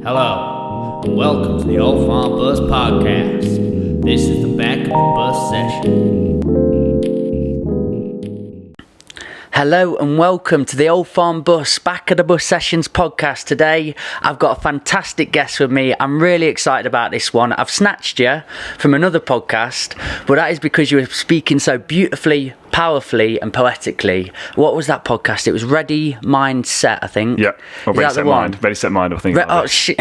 Hello, and welcome to the Old Farm Bus Podcast. This is the back of the bus session. Hello and welcome to the Old Farm Bus Back of the Bus Sessions podcast. Today I've got a fantastic guest with me. I'm really excited about this one. I've snatched you from another podcast, but that is because you were speaking so beautifully, powerfully and poetically. What was that podcast? It was Ready, Mind, Set, I think. Yeah, or Ready, Set, Mind. Ready, Set, Mind, I think. Shit.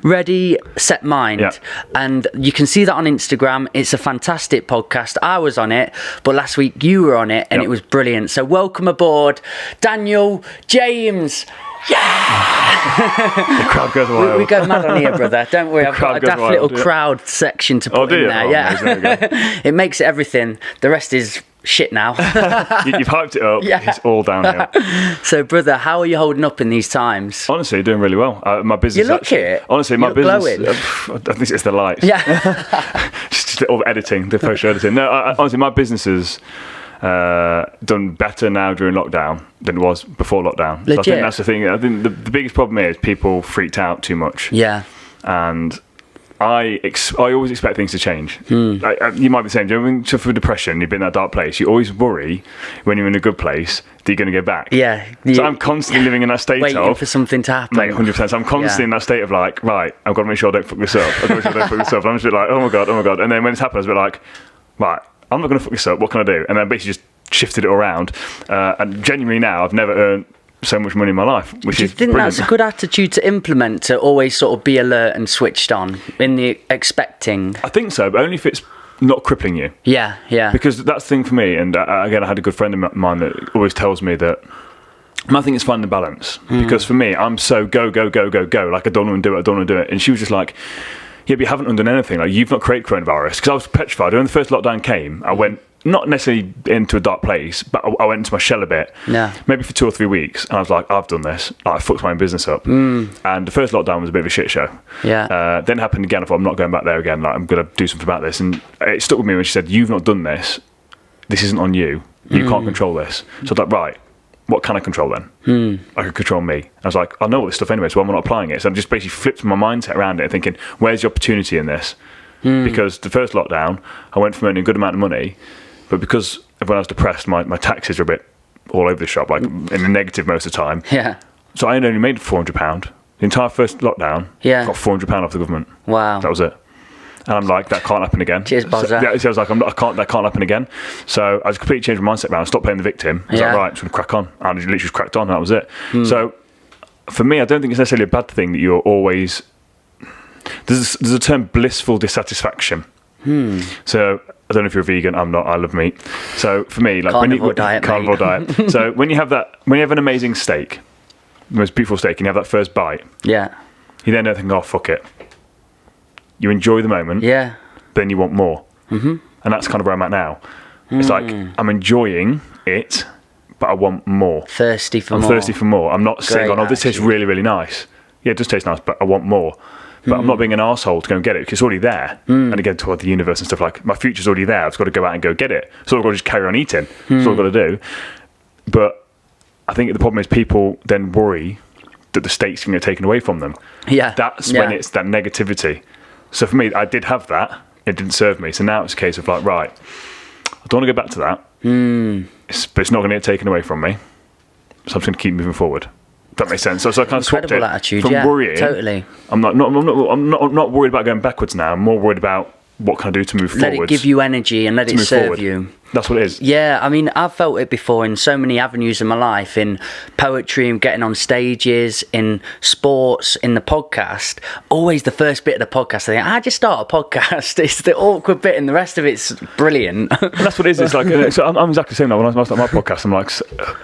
Ready, Set, Mind. Yeah. And you can see that on Instagram. It's a fantastic podcast. I was on it, but last week you were on it and It was brilliant. So welcome aboard, Daniel James. Yeah! The crowd goes wild. We go mad on here, brother. Don't worry, I've got a daft little crowd section to put in there. Yeah. It makes it everything. The rest is shit now. You've hyped it up. Yeah. It's all downhill. So, brother, how are you holding up in these times? Honestly, doing really well. My business. You look it. Honestly, my business. I think it's the lights. Yeah. just all the editing, the post editing. No, honestly, my business is done better now during lockdown than it was before lockdown. Legit. So I think that's the thing. I think the biggest problem is people freaked out too much. Yeah. And I always expect things to change. You might be saying, do you know, when you suffer with depression, you've been in that dark place, you always worry when you're in a good place that you're going to go back. Yeah. So I'm constantly living in that state waiting for something to happen. Mate, 100%. So I'm constantly in that state of like, right, I've got to make sure I don't fuck this up. I've got to make sure I don't fuck this up. And I'm just a bit like, oh my God. And then when it's happened, I was a bit like, right, I'm not going to fuck this up. What can I do? And then basically just shifted it around. And genuinely now, I've never earned so much money in my life, which is brilliant. That's a good attitude to implement, to always sort of be alert and switched on in the expecting? I think so, but only if it's not crippling you. Yeah. Because that's the thing for me, and again, I had a good friend of mine that always tells me that my thing is finding the balance. Because for me, I'm so go. Like, I don't want to do it. And she was just like, yeah, but you haven't done anything. Like, you've not created coronavirus. Because I was petrified. When the first lockdown came, I went, not necessarily into a dark place, but I went into my shell a bit. Yeah. Maybe for 2 or 3 weeks. And I was like, I've done this. Like, I fucked my own business up. And the first lockdown was a bit of a shit show. Yeah. Then it happened again. I thought, I'm not going back there again. Like, I'm going to do something about this. And it stuck with me when she said, you've not done this. This isn't on you. You can't control this. So I was like, right, what can I control then? I can control me. I was like, I know all this stuff anyway, so I'm not applying it. So I just basically flipped my mindset around it, thinking, where's the opportunity in this? Because the first lockdown, I went from earning a good amount of money, but because when I was depressed, my taxes were a bit all over the shop, like in the negative most of the time. Yeah. So I only made £400. The entire first lockdown, got £400 off the government. Wow. That was it. And I'm like, that can't happen again. Cheers, Buzzer. So I was like, that can't happen again. So I just completely changed my mindset around. I stopped playing the victim. I was like, right, I'm just going to crack on. And I literally just cracked on, and that was it. So for me, I don't think it's necessarily a bad thing that you're always... There's a term, blissful dissatisfaction. So I don't know if you're a vegan. I'm not. I love meat. So for me, like carnivore diet. So when you have an amazing steak, the most beautiful steak, and you have that first bite, you then don't think, oh, fuck it. You enjoy the moment, then you want more. And that's kind of where I'm at now. It's like, I'm enjoying it, but I want more. Thirsty for more. I'm not saying, oh, this tastes really, really nice. Yeah, it does taste nice, but I want more. But I'm not being an arsehole to go and get it, because it's already there. And again, toward the universe and stuff, like, my future's already there. I've just got to go out and go get it. So I've got to just carry on eating. That's all I've got to do. But I think the problem is people then worry that the steak's going to get taken away from them. Yeah. That's when it's that negativity. So for me, I did have that. It didn't serve me. So now it's a case of like, right, I don't want to go back to that. But it's not going to get taken away from me. So I'm just going to keep moving forward. If that makes sense. So I kind of swapped it attitude, from worrying. Totally. I'm not worried about going backwards now. I'm more worried about what can I do to move forward. Let it give you energy and let it serve forward. you. That's what it is. Yeah, I mean, I've felt it before in so many avenues in my life, in poetry and getting on stages, in sports, in the podcast. Always the first bit of the podcast, I think, I just start a podcast. It's the awkward bit and the rest of it's brilliant. And that's what it is. It's like, so I'm exactly the same now. When I start my podcast, I'm like,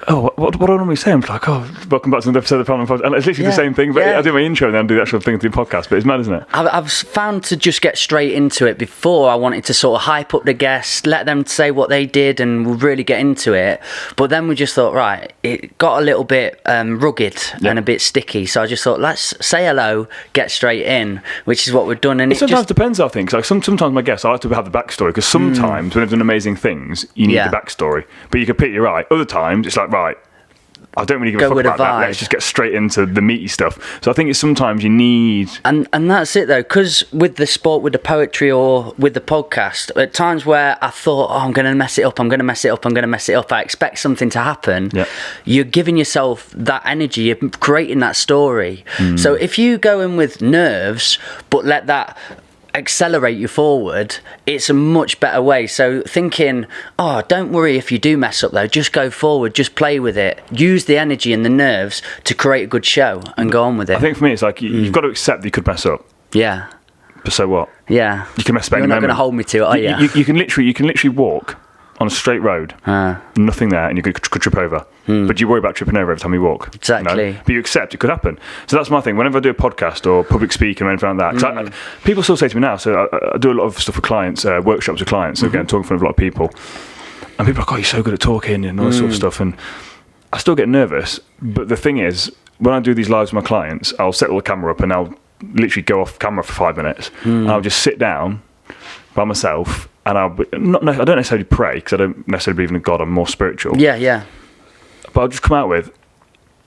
oh, what do I normally say? I'm like, oh, welcome back to another episode of the Family Podcast. And it's literally the same thing, but I do my intro and then I do the actual thing to the podcast. But it's mad, isn't it? I've found to just get straight into it. Before, I wanted to sort of hype up the guests, let them say what they did and we'll really get into it. But then we just thought, right, it got a little bit rugged and a bit sticky. So I just thought, let's say hello, get straight in, which is what we've done. And it sometimes depends, I think. Like sometimes my guests, I like to have the backstory, because sometimes when they've done amazing things, you need the backstory. But you completely right. Other times, it's like, right, I don't really give a fuck about that. Let's just get straight into the meaty stuff. So I think it's sometimes you need... And that's it, though, because with the sport, with the poetry, or with the podcast, at times where I thought, I'm going to mess it up, I expect something to happen, you're giving yourself that energy, you're creating that story. So if you go in with nerves, but let that accelerate you forward, it's a much better way. So thinking, don't worry if you do mess up though, just go forward, just play with it, use the energy and the nerves to create a good show and go on with it. I think for me it's like you've got to accept that you could mess up. Yeah. But so what? Yeah. You can mess up. You're not going to hold me to it, are you? You can literally walk on a straight road, nothing there, and you could trip over. But you worry about tripping over every time you walk. Exactly. You know? But you accept it could happen. So that's my thing. Whenever I do a podcast or public speaking or anything like that, 'cause people still say to me now, so I do a lot of stuff with clients, workshops with clients, again, talking in front of a lot of people. And people are like, you're so good at talking and all this sort of stuff. And I still get nervous. But the thing is, when I do these lives with my clients, I'll set all the camera up and I'll literally go off camera for 5 minutes. And I'll just sit down by myself. And I don't necessarily pray, because I don't necessarily believe in God. I'm more spiritual. Yeah. But I'll just come out with,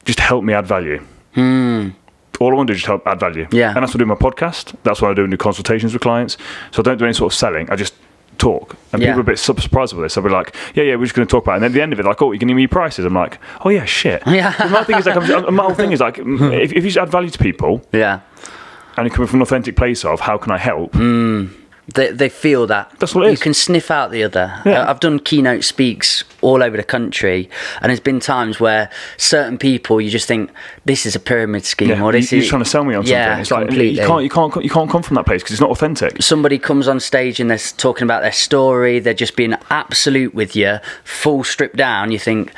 just help me add value. All I want to do is just help add value. Yeah. And that's what I do in my podcast. That's what I do in the consultations with clients. So I don't do any sort of selling. I just talk. And people are a bit surprised with this. I'll be like, yeah, we're just going to talk about it. And then at the end of it, like, you can give me prices. I'm like, oh yeah, shit. Yeah. My thing is like, my whole thing is like, if you just add value to people, and you're coming from an authentic place of, how can I help? They feel that. That's what it is. You can sniff out the other. Yeah. I've done keynote speaks all over the country, and there's been times where certain people, you just think, this is a pyramid scheme, or this you're is trying to sell me on something. It's like, completely. you can't come from that place because it's not authentic. Somebody comes on stage and they're talking about their story, they're just being absolute with you, full stripped down. You think,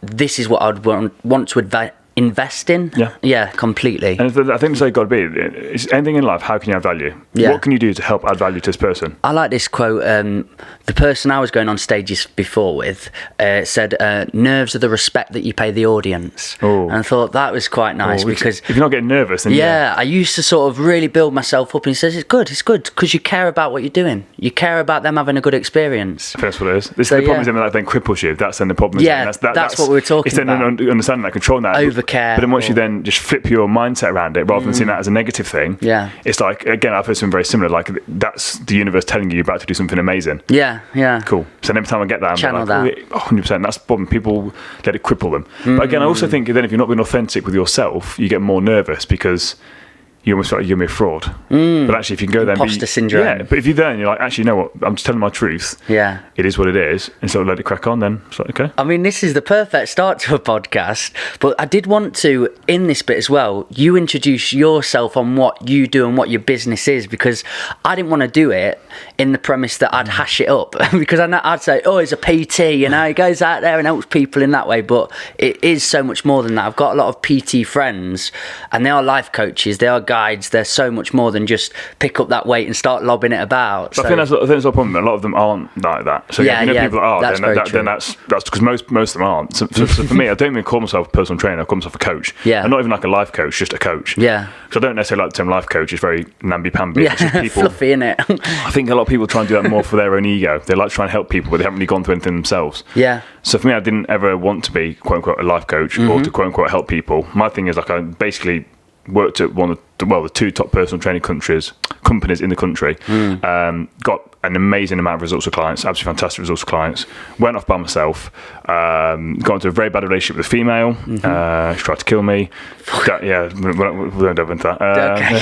this is what I'd want to invest in. Yeah, completely. And I think it's got to be, it's anything in life, how can you add value? What can you do to help add value to this person? I like this quote. The person I was going on stages before with said, nerves are the respect that you pay the audience. And I thought that was quite nice, because if you're not getting nervous, then I used to sort of really build myself up, and he says it's good because you care about what you're doing, you care about them having a good experience. That's what it is. The problem is then that then cripples you. That's then the problem. That's what we were talking about. It's then understanding that, controlling that. Overcare. But then once you then just flip your mindset around it, rather than seeing that as a negative thing, it's like, again, I've heard something very similar, like that's the universe telling you you're about to do something amazing. Cool. So every time I get that, I'm channel like, 100%. That's the problem. People let it cripple them. But again, I also think then if you're not being authentic with yourself, you get more nervous, because you almost feel like you're a fraud. But actually, if you can go there and imposter syndrome. Yeah, but if you're there and you're like, actually, you know what, I'm just telling my truth. Yeah. It is what it is. And so let it crack on then. It's like, okay. I mean, this is the perfect start to a podcast, but I did want to, in this bit as well, you introduce yourself on what you do and what your business is, because I didn't want to do it in the premise that I'd hash it up, because I'd say, he's a PT, you know, he goes out there and helps people in that way, but it is so much more than that. I've got a lot of PT friends, and they are life coaches, they are guides, they're so much more than just pick up that weight and start lobbing it about. I think that's the problem. A lot of them aren't like that. So people that are, then that's because most of them aren't. So for me, I don't even call myself a personal trainer. I call myself a coach. I'm not even like a life coach, just a coach. Because I don't necessarily like the term life coach. It's very namby-pamby. It's just people, fluffy, innit? I think a lot of people try and do that more for their own ego. They like to try and help people, but they haven't really gone through anything themselves. So for me, I didn't ever want to be quote unquote a life coach or to quote unquote help people. My thing is, like, I basically worked at the two top personal training companies in the country. Got an amazing amount of results with clients, absolutely fantastic results with clients. Went off by myself, got into a very bad relationship with a female. She tried to kill me. We won't dive into that.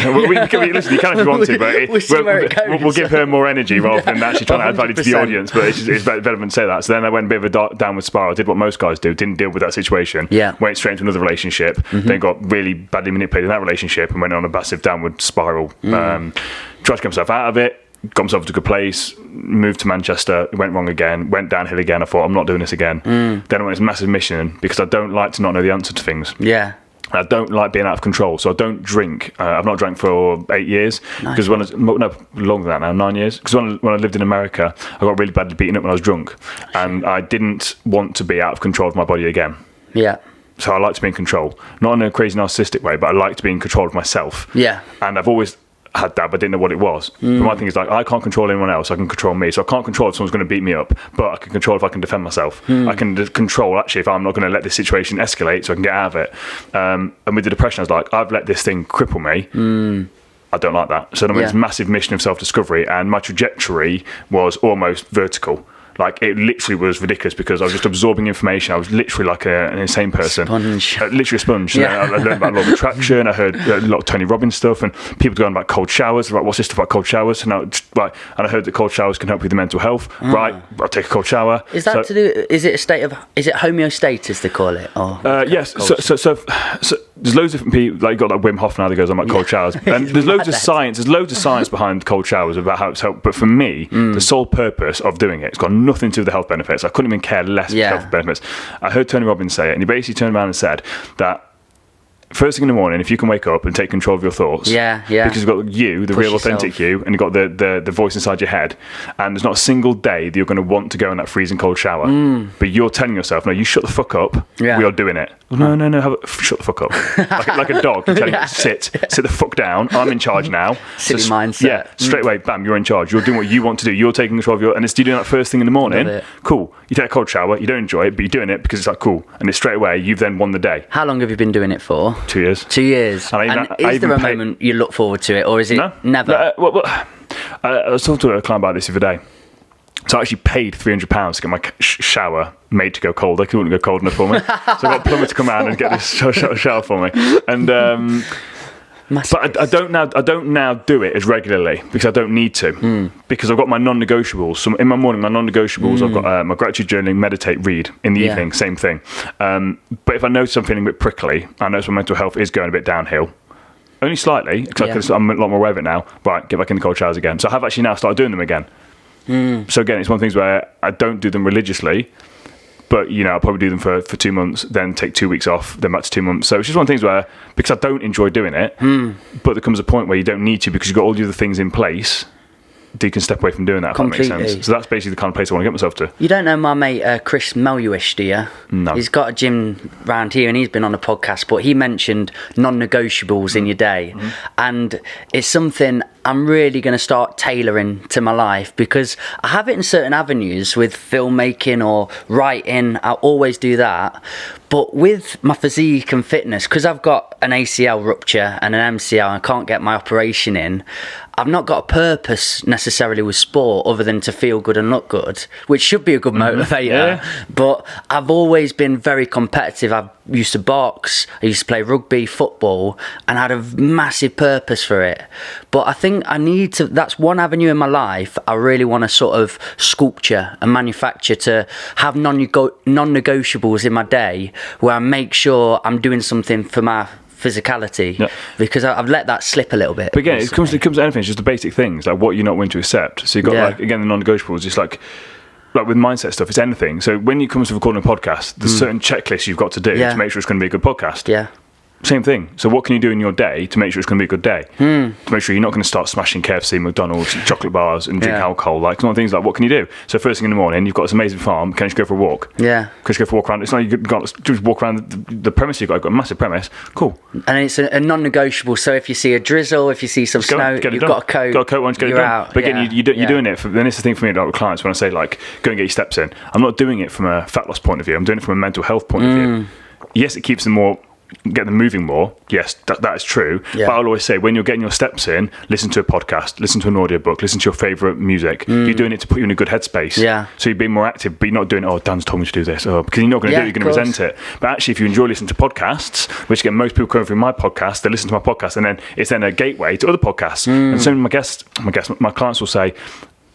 Listen, you can if you want to, but we'll give her more energy rather than actually trying to add value to the audience. But it's relevant to say that. So then I went a bit of a downward spiral. I did what most guys do, didn't deal with that situation. Went straight into another relationship, then got really badly manipulated in that relationship and went on a massive downward spiral. Tried to get myself out of it, got myself to a good place, moved to Manchester, went wrong again, went downhill again. I thought, I'm not doing this again. Then I went on this massive mission, because I don't like to not know the answer to things. I don't like being out of control, so I don't drink. I've not drank for 8 years, because longer than that now, 9 years. Because when I lived in America, I got really badly beaten up when I was drunk, and I didn't want to be out of control of my body again. So I like to be in control, not in a crazy narcissistic way, but I like to be in control of myself. And I've always had that, but didn't know what it was. But my thing is like, I can't control anyone else. I can control me. So I can't control if someone's going to beat me up, but I can control if I can defend myself. I can control actually if I'm not going to let this situation escalate, so I can get out of it. And with the depression, I was like, I've let this thing cripple me. I don't like that. So I went this massive mission of self-discovery, and my trajectory was almost vertical. Like, it literally was ridiculous because I was just absorbing information. I was literally like an insane person. Literally a sponge. Yeah. I learned about law of attraction. I heard a lot of Tony Robbins stuff, and people going about cold showers. Right, what's this stuff about cold showers? And and I heard that cold showers can help with the mental health. Right, I'll take a cold shower. Is that to do? Is it a state of? Is it homeostasis they call it? Or yes. So there's loads of different people. Like, you got like Wim Hof now that goes on like cold showers, and there's loads of science. There's loads of science behind cold showers about how it's helped. But for me, the sole purpose of doing it's got nothing to do with the health benefits. I couldn't even care less about health benefits. I heard Tony Robbins say it, and he basically turned around and said that first thing in the morning, if you can wake up and take control of your thoughts, because you've got you, the real authentic you, and you've got the voice inside your head, and there's not a single day that you're going to want to go in that freezing cold shower, but you're telling yourself, no, you shut the fuck up, we are doing it. No, shut the fuck up. like a dog, you're telling you, sit the fuck down, I'm in charge now. Silly mindset. Yeah, straight away, bam, you're in charge. You're doing what you want to do. You're taking control of and it's you doing that first thing in the morning, cool. You take a cold shower, you don't enjoy it, but you're doing it because it's like cool, and it's straight away, you've then won the day. How long have you been doing it for? 2 years. 2 years. And is there a moment you look forward to it, or is it never? I was talking to a client about this the other day. So I actually paid £300 to get my shower made to go cold. They couldn't go cold enough for me. So I got a plumber to come around and get this shower for me. And but I don't now do it as regularly because I don't need to. Because I've got my non-negotiables. So in my morning, my non-negotiables, I've got my gratitude journaling, meditate, read. In the evening, same thing. But if I notice I'm feeling a bit prickly, I notice my mental health is going a bit downhill. Only slightly, because I'm a lot more aware of it now. Right, get back in the cold showers again. So I have actually now started doing them again. So again, it's one of the things where I don't do them religiously, but I'll probably do them for 2 months, then take 2 weeks off, then back to 2 months. So it's just one of the things where, because I don't enjoy doing it, but there comes a point where you don't need to because you've got all the other things in place, that you can step away from doing that, if that makes sense. So that's basically the kind of place I want to get myself to. You don't know my mate Chris Meluish, do you? No. He's got a gym round here and he's been on a podcast, but he mentioned non-negotiables in your day. And it's something I'm really going to start tailoring to my life because I have it in certain avenues with filmmaking or writing. I always do that. But with my physique and fitness, because I've got an ACL rupture and an MCL and I can't get my operation in, I've not got a purpose necessarily with sport other than to feel good and look good, which should be a good motivator. But I've always been very competitive. I used to box, I used to play rugby, football, and I had a massive purpose for it. But I think I need to, that's one avenue in my life I really want to sort of sculpture and manufacture, to have non-negotiables in my day where I make sure I'm doing something for my physicality, because I've let that slip a little bit. But again, it comes to anything. It's just the basic things, like what you're not willing to accept. So you've got like, again, the non-negotiables, just like with mindset stuff, it's anything. So when it comes to recording a podcast, there's certain checklists you've got to do to make sure it's going to be a good podcast. Same thing. So what can you do in your day to make sure it's going to be a good day? To make sure you're not going to start smashing KFC, McDonald's, chocolate bars and drink alcohol. Like, some things like, what can you do? So first thing in the morning, you've got this amazing farm. Can you just go for a walk? Can you just go for a walk around? It's not you've got to just walk around the premise you've got a massive premise. Cool. And it's a non-negotiable. So if you see a drizzle, if you see some snow, you've got a coat. Got a coat on, just get it done. Out. But again, you're doing it. Then it's the thing for me, like with clients, when I say like, go and get your steps in. I'm not doing it from a fat loss point of view. I'm doing it from a mental health point of view. Yes, it keeps them more. Get them moving more. Yes, that is true. But I'll always say, when you're getting your steps in, listen to a podcast, listen to an audiobook, listen to your favourite music. You're doing it to put you in a good headspace. So you're being more active, but you're not doing it, Dan's told me to do this. Because you're not going to do it, you're going to resent it. But actually, if you enjoy listening to podcasts, which again, most people come through my podcast, they listen to my podcast, and then it's then a gateway to other podcasts. And some of my clients will say,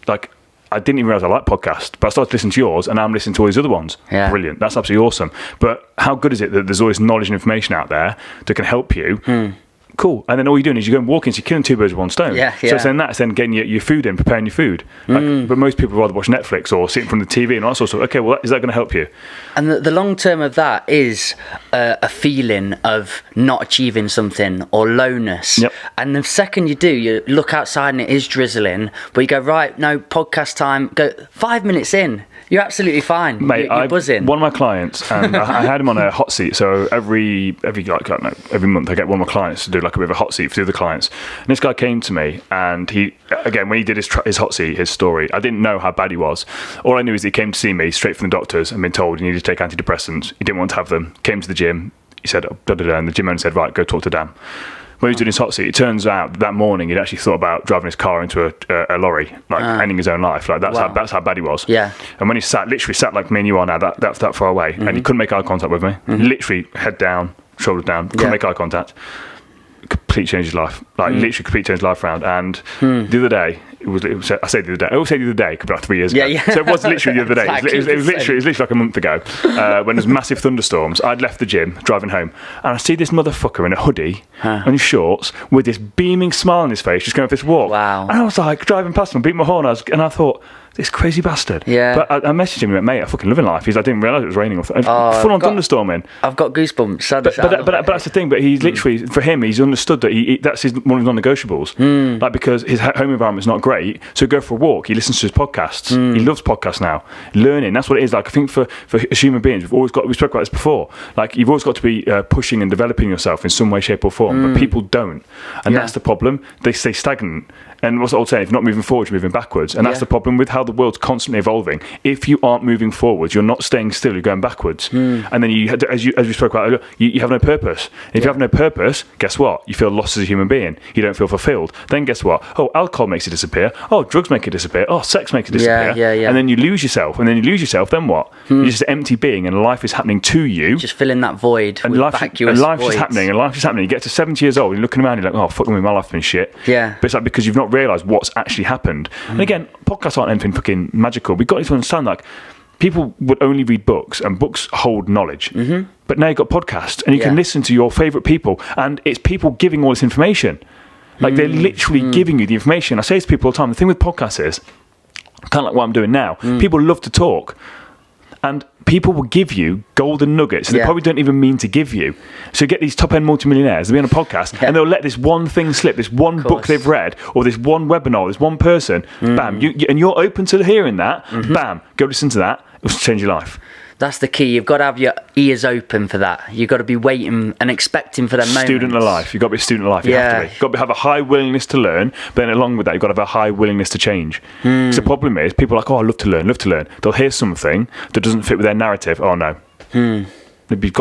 like, I didn't even realise I like podcasts, but I started listening to yours and now I'm listening to all these other ones. Brilliant. That's absolutely awesome. But how good is it that there's all this knowledge and information out there that can help you? Cool. And then all you're doing is you're going walking, so you're killing two birds with one stone. So it's then getting your food in, preparing your food. But most people rather watch Netflix or sit in front of the TV and all that sort of stuff. Okay, well, is that going to help you? And the long term of that is a feeling of not achieving something or lowness. And the second you do, you look outside and it is drizzling, but you go, right, no, podcast time, go 5 minutes in. You're absolutely fine. Mate, you're buzzing. One of my clients, and I had him on a hot seat. So every month I get one of my clients to do like a bit of a hot seat for the other clients. And this guy came to me, and he, again, when he did his hot seat, his story, I didn't know how bad he was. All I knew is he came to see me straight from the doctors and been told he needed to take antidepressants. He didn't want to have them. Came to the gym. He said, and the gym owner said, right, go talk to Dan. When he was doing his hot seat, it turns out that morning he'd actually thought about driving his car into a lorry, ending his own life. Like that's how bad he was. Yeah. And when he literally sat like me and you are now, that far away, and he couldn't make eye contact with me. Literally head down, shoulders down, couldn't make eye contact. Complete changed his life. Literally complete changed his life around. And the other day, I say the other day. I always say the other day, it could be like 3 years ago. Yeah. So it was literally the other day. Exactly it was literally like a month ago when there's massive thunderstorms. I'd left the gym, driving home, and I see this motherfucker in a hoodie and shorts with this beaming smile on his face, just going for this walk. Wow. And I was like driving past him, beating my horn, and I thought, this crazy bastard. Yeah. But I messaged him and went, mate, I fucking living life. He's like, I didn't realise it was raining. Full on thunderstorming. I've got goosebumps. But that's the thing. But he's literally, for him, he's understood that that's one of his non-negotiables. Like, because his home environment's not great, so he'll go for a walk. He listens to his podcasts. He loves podcasts now. Learning, that's what it is. Like, I think for as human beings, we spoke about this before. Like, you've always got to be pushing and developing yourself in some way, shape, or form. But people don't, and that's the problem. They stay stagnant. And what's the old saying? If you're not moving forward, you're moving backwards. And that's the problem with how the world's constantly evolving. If you aren't moving forwards, you're not staying still, you're going backwards. And then as we spoke about earlier, you have no purpose. And if you have no purpose, guess what? You feel lost as a human being. You don't feel fulfilled. Then guess what? Oh, alcohol makes you disappear. Oh, drugs make you disappear. Oh, sex makes you disappear. Yeah. And then you lose yourself. And then you lose yourself, then what? You're just an empty being, and life is happening to you. Just filling that void and with life, vacuous and life's voids. just happening, and life's just happening. You get to 70 years old, and you're looking around, you're like, oh, fuck me, my life's been shit. Yeah. But it's like, because you've not realised what's actually happened. And again, podcasts aren't anything fucking magical. We've got to understand, like, people would only read books, and books hold knowledge. But now you've got podcasts, and you can listen to your favourite people, and it's people giving all this information. Like, they're literally giving you the information. I say to people all the time, the thing with podcasts is, kind of like what I'm doing now, people love to talk, and people will give you golden nuggets they probably don't even mean to give you. So you get these top-end multimillionaires, they'll be on a podcast, and they'll let this one thing slip, this one book they've read, or this one webinar, this one person, bam, and you're open to hearing that, bam, go listen to that, it will change your life. That's the key. You've got to have your ears open for that. You've got to be waiting and expecting for them moments. Student of life. You've got to be a student of life. You have to be. You've got to have a high willingness to learn, but then along with that, you've got to have a high willingness to change. So the problem is, people are like, oh, I love to learn. They'll hear something that doesn't fit with their narrative. Oh, no. You've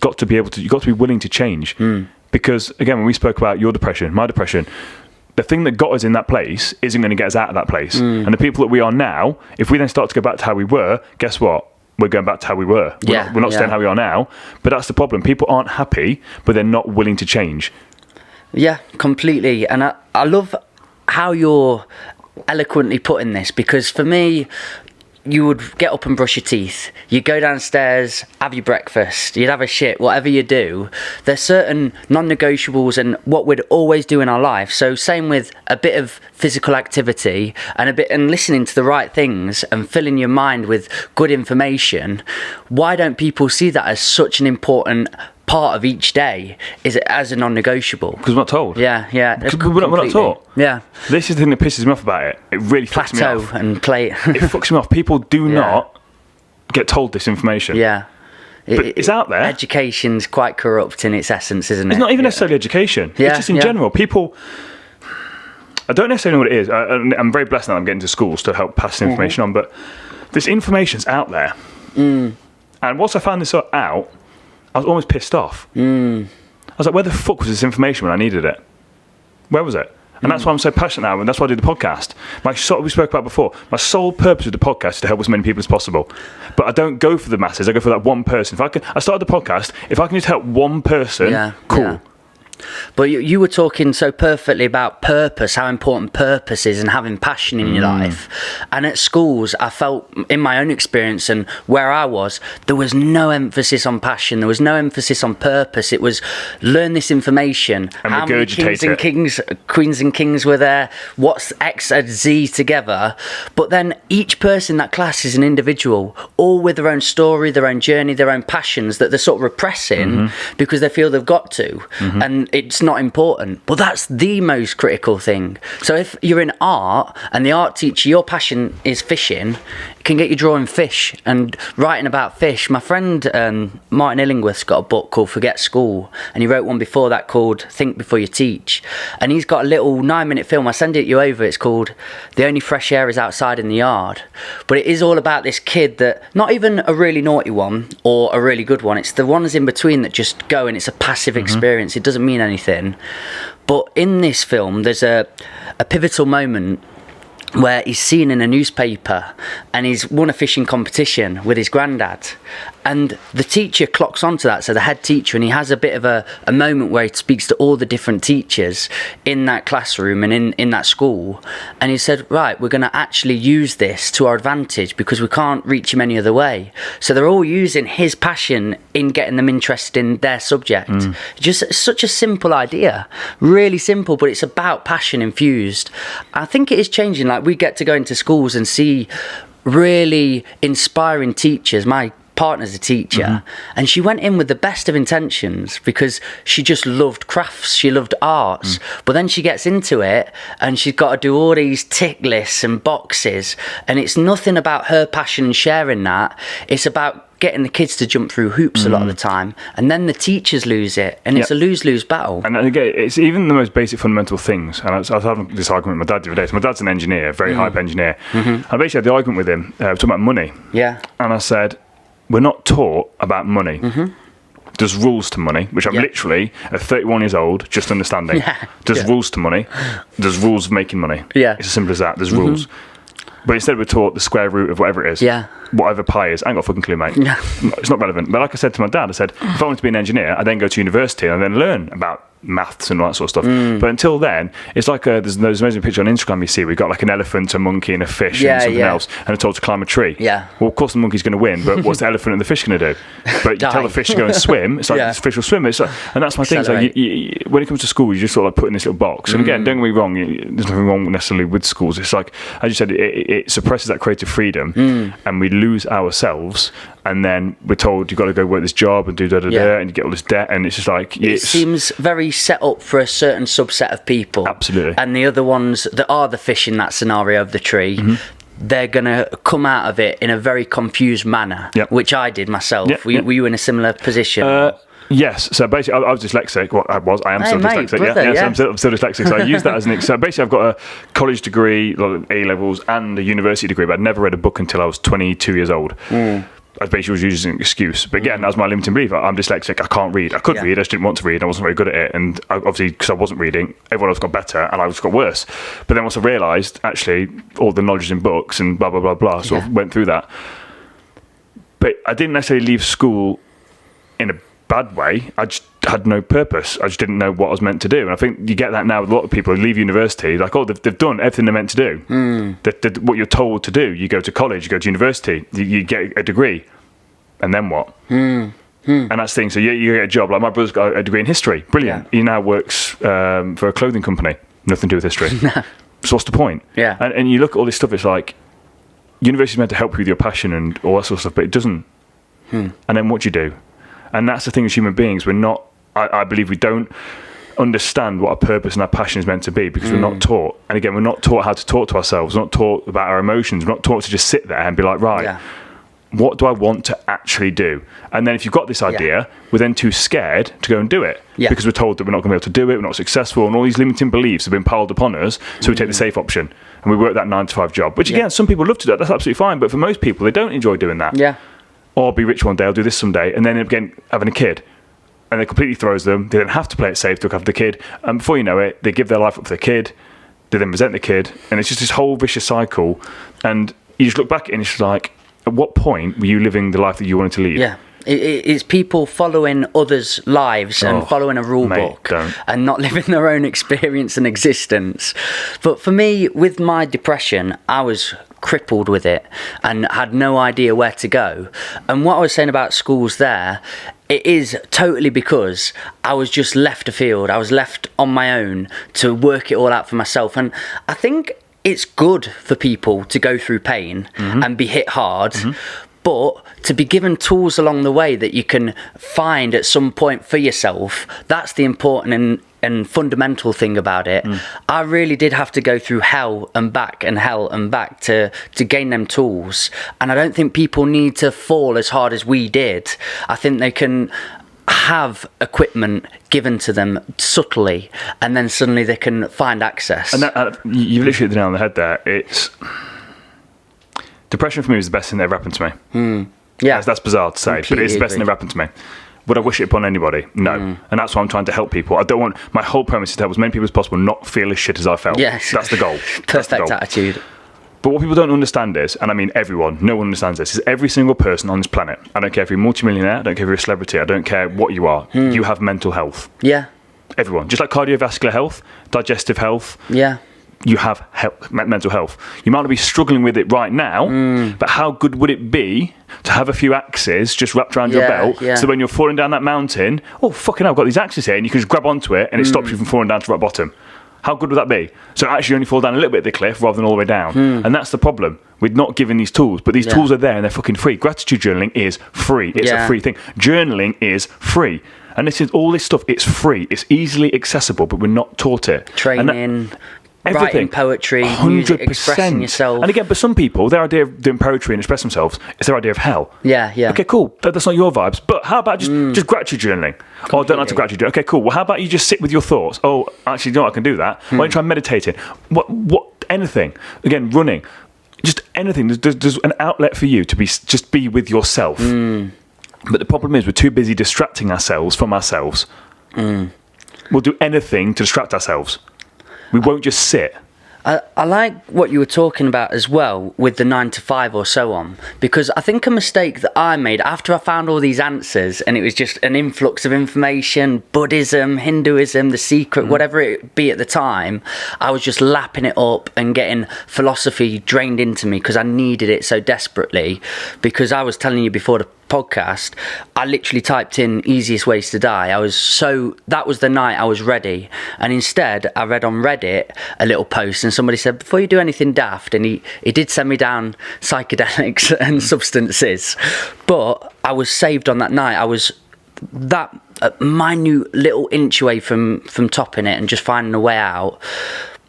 got to be willing to change. Because, again, when we spoke about your depression, my depression, the thing that got us in that place isn't going to get us out of that place. And the people that we are now, if we then start to go back to how we were, guess what? We're going back to how we were. We're not staying how we are now. But that's the problem. People aren't happy, but they're not willing to change. Yeah, completely. And I love how you're eloquently putting this, because for me, you would get up and brush your teeth. You'd go downstairs, have your breakfast, you'd have a shit, whatever you do. There's certain non-negotiables and what we'd always do in our life. So same with a bit of physical activity and listening to the right things and filling your mind with good information. Why don't people see that as such an important part of each day, is it as a non-negotiable? Because we're not told. Yeah. Because we're not taught. Yeah. This is the thing that pisses me off about it. It really fucks me off. Plateau and play. It fucks me off. People do not get told this information. Yeah. But it's out there. Education's quite corrupt in its essence, isn't it? It's not even necessarily education. Yeah, It's just in general. People... I don't necessarily know what it is. I'm very blessed that I'm getting to schools to help pass this information on, but this information's out there. And once I found this out, I was almost pissed off. I was like, where the fuck was this information when I needed it? Where was it? And that's why I'm so passionate now, and that's why I do the podcast. We spoke about before, my sole purpose of the podcast is to help as many people as possible. But I don't go for the masses, I go for that one person. I started the podcast, if I can just help one person, cool. Yeah. But you were talking so perfectly about purpose, how important purpose is and having passion in your life. And at schools, I felt in my own experience and where I was, there was no emphasis on passion. There was no emphasis on purpose. It was learn this information. And how many queens and kings were there? What's X and Z together? But then each person in that class is an individual, all with their own story, their own journey, their own passions that they're sort of repressing because they feel they've got to. And it's not important. But that's the most critical thing. So if you're in art and the art teacher, your passion is fishing, can get you drawing fish and writing about fish. My friend Martin Illingworth's got a book called Forget School, and he wrote one before that called Think Before You Teach, and he's got a little 9-minute film. I send it you over. It's called The Only Fresh Air Is Outside in the Yard, but it is all about this kid that, not even a really naughty one or a really good one, it's the ones in between that just go, and it's a passive experience. It doesn't mean anything. But in this film there's a pivotal moment where he's seen in a newspaper and he's won a fishing competition with his granddad, and the teacher clocks onto that, so the head teacher, and he has a bit of a moment where he speaks to all the different teachers in that classroom and in that school, and he said, right, we're going to actually use this to our advantage because we can't reach him any other way. So they're all using his passion in getting them interested in their subject. Just such a simple idea, really simple, but it's about passion infused. I think it is changing. Like, we get to go into schools and see really inspiring teachers. My partner's a teacher, and she went in with the best of intentions because she just loved crafts, she loved arts, but then she gets into it and she's got to do all these tick lists and boxes, and it's nothing about her passion and sharing that. It's about getting the kids to jump through hoops a lot of the time, and then the teachers lose it, and it's a lose-lose battle. And again, it's even the most basic fundamental things. And I was having this argument with my dad the other day. So my dad's an engineer, a very hype engineer. I basically had the argument with him talking about money. And I said, we're not taught about money. There's rules to money, which I'm literally at 31 years old just understanding. There's rules to money. There's rules of making money. It's as simple as that. There's rules. But instead we're taught the square root of whatever it is. Whatever pi is. I ain't got a fucking clue, mate. It's not relevant. But like I said to my dad, I said, if I wanted to be an engineer, I then go to university and I then learn about maths and all that sort of stuff. But until then, it's like there's an amazing picture on Instagram you see. We've got like an elephant, a monkey and a fish and something else, and they're told to climb a tree. Well, of course the monkey's going to win, but what's the elephant and the fish going to do? But you tell the fish to go and swim, it's like this fish will swim. It's like, and that's my thing. So when it comes to school, you just sort of like put in this little box. And again, don't get me wrong, there's nothing wrong necessarily with schools. It's like, as you said, it suppresses that creative freedom, and we lose ourselves. And then we're told you've got to go work this job and do da-da-da, and you get all this debt, and it's just like... It seems very set up for a certain subset of people. Absolutely. And the other ones that are the fish in that scenario of the tree, they're going to come out of it in a very confused manner, which I did myself. Were you in a similar position? Yes, so basically I was dyslexic. Well, I am still dyslexic. So I'm still dyslexic. So I used that as an so basically I've got a college degree, like A-levels, and a university degree, but I'd never read a book until I was 22 years old. I basically was using an excuse. But again, that was my limiting belief. I'm dyslexic, I can't read. I could read, I just didn't want to read. I wasn't very good at it. And obviously, because I wasn't reading, everyone else got better and I just got worse. But then once I realised, actually, all the knowledge in books and blah, blah, blah, blah, sort of went through that. But I didn't necessarily leave school in a bad way. I just had no purpose. I just didn't know what I was meant to do. And I think you get that now with a lot of people who leave university, like, oh, they've done everything they're meant to do. What you're told to do. You go to college, you go to university, you get a degree, and then what? And that's the thing. So you get a job. Like my brother's got a degree in history. Brilliant. He now works for a clothing company. Nothing to do with history. So what's the point? And you look at all this stuff, it's like, university's meant to help you with your passion and all that sort of stuff, but it doesn't. And then what do you do? And that's the thing as human beings, we're not, I believe we don't understand what our purpose and our passion is meant to be because we're not taught. And again, we're not taught how to talk to ourselves, we're not taught about our emotions, we're not taught to just sit there and be like, right, what do I want to actually do? And then if you've got this idea, we're then too scared to go and do it because we're told that we're not going to be able to do it, we're not successful, and all these limiting beliefs have been piled upon us, so we take the safe option and we work that 9-to-5 job, which again, some people love to do that, that's absolutely fine, but for most people, they don't enjoy doing that. Or I'll be rich one day, I'll do this someday, and then again, having a kid. And it completely throws them. They then have to play it safe to look after the kid. And before you know it, they give their life up for the kid. They then resent the kid. And it's just this whole vicious cycle. And you just look back and it's just like, at what point were you living the life that you wanted to lead? It's people following others' lives and following a rule book and not living their own experience and existence. But for me, with my depression, I was crippled with it and had no idea where to go. And what I was saying about schools there, it is totally because I was just left afield. I was left on my own to work it all out for myself. And I think it's good for people to go through pain and be hit hard, but to be given tools along the way that you can find at some point for yourself, that's the important and fundamental thing about it, I really did have to go through hell and back to gain them tools. And I don't think people need to fall as hard as we did. I think they can have equipment given to them subtly, and then suddenly they can find access. And you literally hit the nail on the head there. It's depression for me was the best thing that ever happened to me. Yeah, that's bizarre to say, but it's the best thing that ever happened to me. Would I wish it upon anybody? No. And that's why I'm trying to help people. I don't want, my whole premise is to help as many people as possible not feel as shit as I felt. Yes. That's the goal. Perfect attitude. But what people don't understand is, and I mean everyone, no one understands this, is every single person on this planet, I don't care if you're a multimillionaire, I don't care if you're a celebrity, I don't care what you are, you have mental health. Yeah. Everyone. Just like cardiovascular health, digestive health. Yeah. You have mental health. You might not be struggling with it right now, but how good would it be to have a few axes just wrapped around your belt, so when you're falling down that mountain, oh, fucking hell, I've got these axes here, and you can just grab onto it, and it stops you from falling down to rock bottom. How good would that be? So actually only fall down a little bit of the cliff rather than all the way down. And that's the problem. We're not given these tools, but these tools are there, and they're fucking free. Gratitude journaling is free. It's a free thing. Journaling is free. And this is all this stuff, it's free. It's easily accessible, but we're not taught it. Training... Everything. Writing poetry, 100%. music, expressing yourself. And again, but some people, their idea of doing poetry and expressing themselves is their idea of hell. Yeah. Okay, cool. That's not your vibes. But how about just gratitude journaling? Completely. Oh, I don't like to gratitude journal. Okay, cool. Well, how about you just sit with your thoughts? Oh, actually, you know what? I can do that. Why don't you try meditating? What? Anything. Again, running. Just anything. There's an outlet for you to just be with yourself. But the problem is we're too busy distracting ourselves from ourselves. We'll do anything to distract ourselves. We won't just sit. I like what you were talking about as well with the 9 to 5 or so on, because I think a mistake that I made after I found all these answers, and it was just an influx of information, Buddhism, Hinduism, The Secret, whatever it be at the time, I was just lapping it up and getting philosophy drained into me because I needed it so desperately. Because I was telling you before the podcast, I literally typed in easiest ways to die. That was the night I was ready, and instead I read on Reddit a little post, and somebody said, before you do anything daft, and he did send me down psychedelics and substances, but I was saved on that night. I was that minute little inch away from topping it and just finding a way out.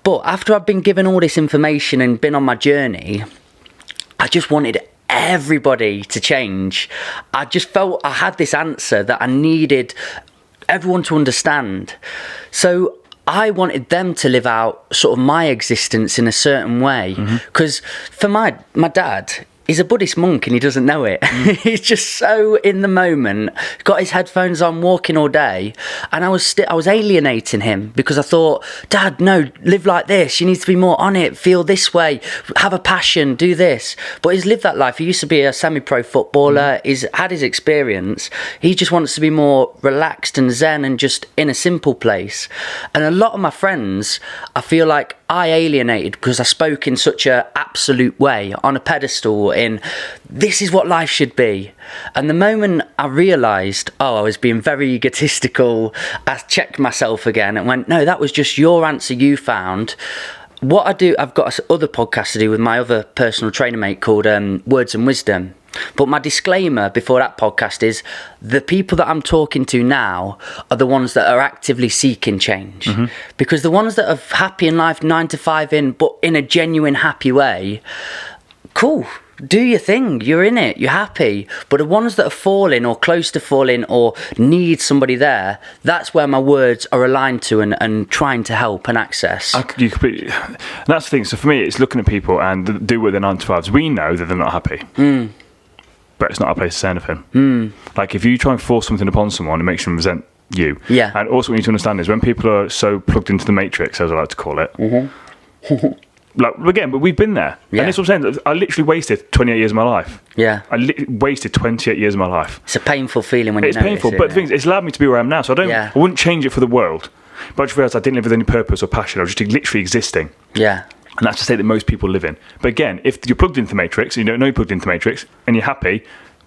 But after I've been given all this information and been on my journey, I just wanted everybody to change. I just felt I had this answer that I needed everyone to understand. So I wanted them to live out sort of my existence in a certain way. Because for my dad, he's a Buddhist monk and he doesn't know it. He's just so in the moment, got his headphones on, walking all day, and I was alienating him because I thought, Dad, no, live like this. You need to be more on it. Feel this way. Have a passion. Do this. But he's lived that life. He used to be a semi-pro footballer. He's had his experience. He just wants to be more relaxed and zen and just in a simple place. And a lot of my friends, I feel like I alienated because I spoke in such a absolute way on a pedestal in this is what life should be. And the moment I realised, I was being very egotistical, I checked myself again and went, no, that was just your answer you found. What I do, I've got other podcasts to do with my other personal trainer mate called Words and Wisdom. But my disclaimer before that podcast is the people that I'm talking to now are the ones that are actively seeking change. Because the ones that are happy in life, 9 to 5 in, but in a genuine happy way, cool, do your thing, you're in it, you're happy. But the ones that are falling or close to falling or need somebody there, that's where my words are aligned to and trying to help and access. You completely, and that's the thing. So for me, it's looking at people and do with their 9 to 5s. We know that they're not happy. But it's not our place to say anything. Like if you try and force something upon someone, it makes them resent you. Yeah. And also what you need to understand is when people are so plugged into the matrix, as I like to call it, like again, but we've been there. Yeah. And that's what I'm saying. I literally wasted 28 years of my life. Yeah. I wasted 28 years of my life. It's a painful feeling when it's painful, but the thing is, it's allowed me to be where I am now. So I wouldn't change it for the world. But I just realised I didn't live with any purpose or passion. I was just literally existing. Yeah. And that's the state that most people live in. But again, if you're plugged into the matrix and you don't know you're plugged into the matrix and you're happy,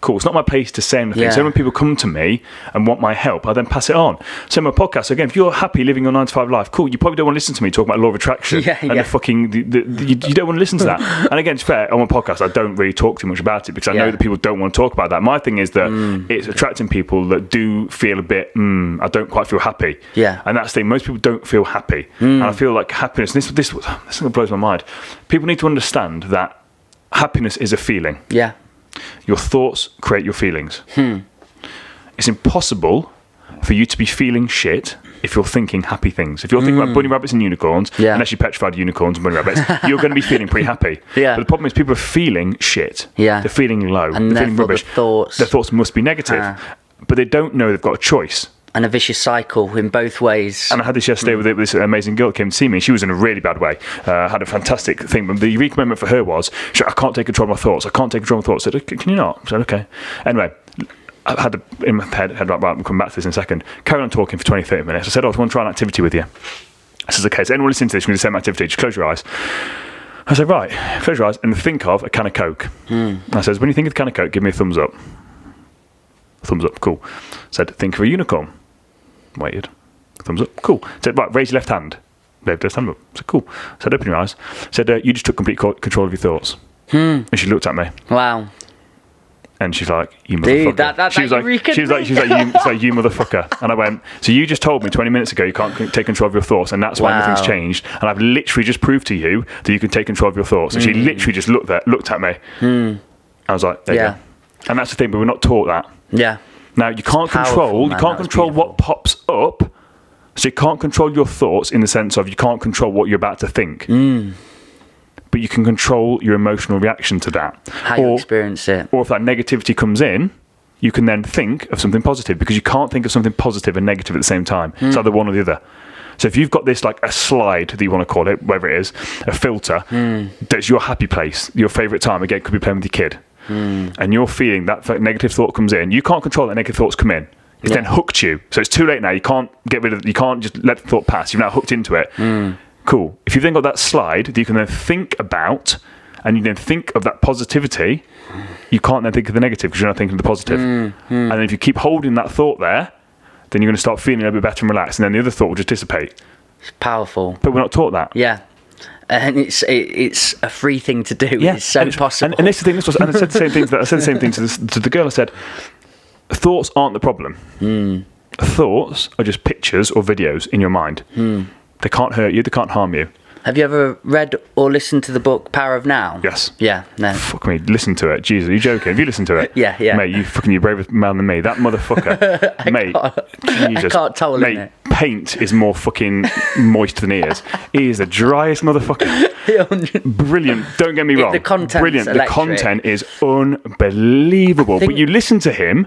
Cool. It's not my place to say anything. Yeah. So when people come to me and want my help, I then pass it on. So my podcast, again, if you're happy living your 9-to-5 life, cool. You probably don't want to listen to me talk about law of attraction and the fucking. You don't want to listen to that. And again, it's fair. On my podcast, I don't really talk too much about it because I know that people don't want to talk about that. My thing is that it's attracting people that do feel a bit. I don't quite feel happy. Yeah. And that's the thing. Most people don't feel happy, and I feel like happiness. This thing blows my mind. People need to understand that happiness is a feeling. Yeah. Your thoughts create your feelings. It's impossible for you to be feeling shit if you're thinking happy things. If you're thinking about bunny rabbits and unicorns, unless you're petrified of unicorns and bunny rabbits, you're going to be feeling pretty happy. But the problem is people are feeling shit. They're feeling low. And they're feeling rubbish. Their thoughts must be negative. But they don't know they've got a choice. And a vicious cycle in both ways. And I had this yesterday with this amazing girl that came to see me. She was in a really bad way. Had a fantastic thing. But the eureka moment for her was, I can't take control of my thoughts. I can't take control of my thoughts. I said, can you not? I said, okay. Anyway, I had in my head right, we'll come back to this in a second. Carry on talking for 20, 30 minutes. I said, I want to try an activity with you. I said, okay, so anyone listening to this, we're going to do the same activity. Just close your eyes. I said, right, close your eyes and think of a can of Coke. I said, when you think of the can of Coke, give me a thumbs up. Thumbs up, cool. I said, think of a unicorn. Waited. Thumbs up. Cool. Said, right, raise your left hand. Waved her hand up. Said, cool. Said, open your eyes. Said, you just took complete control of your thoughts. And she looked at me. Wow. And she's like, you motherfucker. Dude, she was like, you motherfucker. And I went, so you just told me 20 minutes ago you can't take control of your thoughts, and that's why nothing's changed. And I've literally just proved to you that you can take control of your thoughts. And she literally just looked at me. I was like, there you go. And that's the thing, but we're not taught that. Yeah. Now you can't control what pops up, so you can't control your thoughts in the sense of you can't control what you're about to think, but you can control your emotional reaction to that. How you experience it. Or if that negativity comes in, you can then think of something positive, because you can't think of something positive and negative at the same time. It's either one or the other. So if you've got this like a slide that you want to call it, whatever it is, a filter, that's your happy place, your favourite time, again, could be playing with your kid. And you're feeling that negative thought comes in, you can't control that negative thoughts come in. It's then hooked you. So it's too late now. You can't get rid of it. You can't just let the thought pass. You've now hooked into it. Cool. If you've then got that slide that you can then think about, and you then think of that positivity, you can't then think of the negative because you're not thinking of the positive. And then if you keep holding that thought there, then you're going to start feeling a little bit better and relaxed, and then the other thought will just dissipate. It's powerful. But we're not taught that. Yeah. And it's a free thing to do. Yeah. It's so possible. And this is the thing. And I said the same thing to the girl. I said, thoughts aren't the problem. Thoughts are just pictures or videos in your mind. They can't hurt you. They can't harm you. Have you ever read or listened to the book Power of Now? Yes. Yeah. No. Fuck me. Listen to it. Jesus, are you joking? Have you listened to it? Yeah. Mate, you're braver man than me. That motherfucker. Mate, Jesus. Eckhart Tolle, mate, innit? Paint is more fucking moist than ears. He is the driest motherfucker. Brilliant. Don't get me wrong. The content's brilliant. electric. The content is unbelievable. But you listen to him.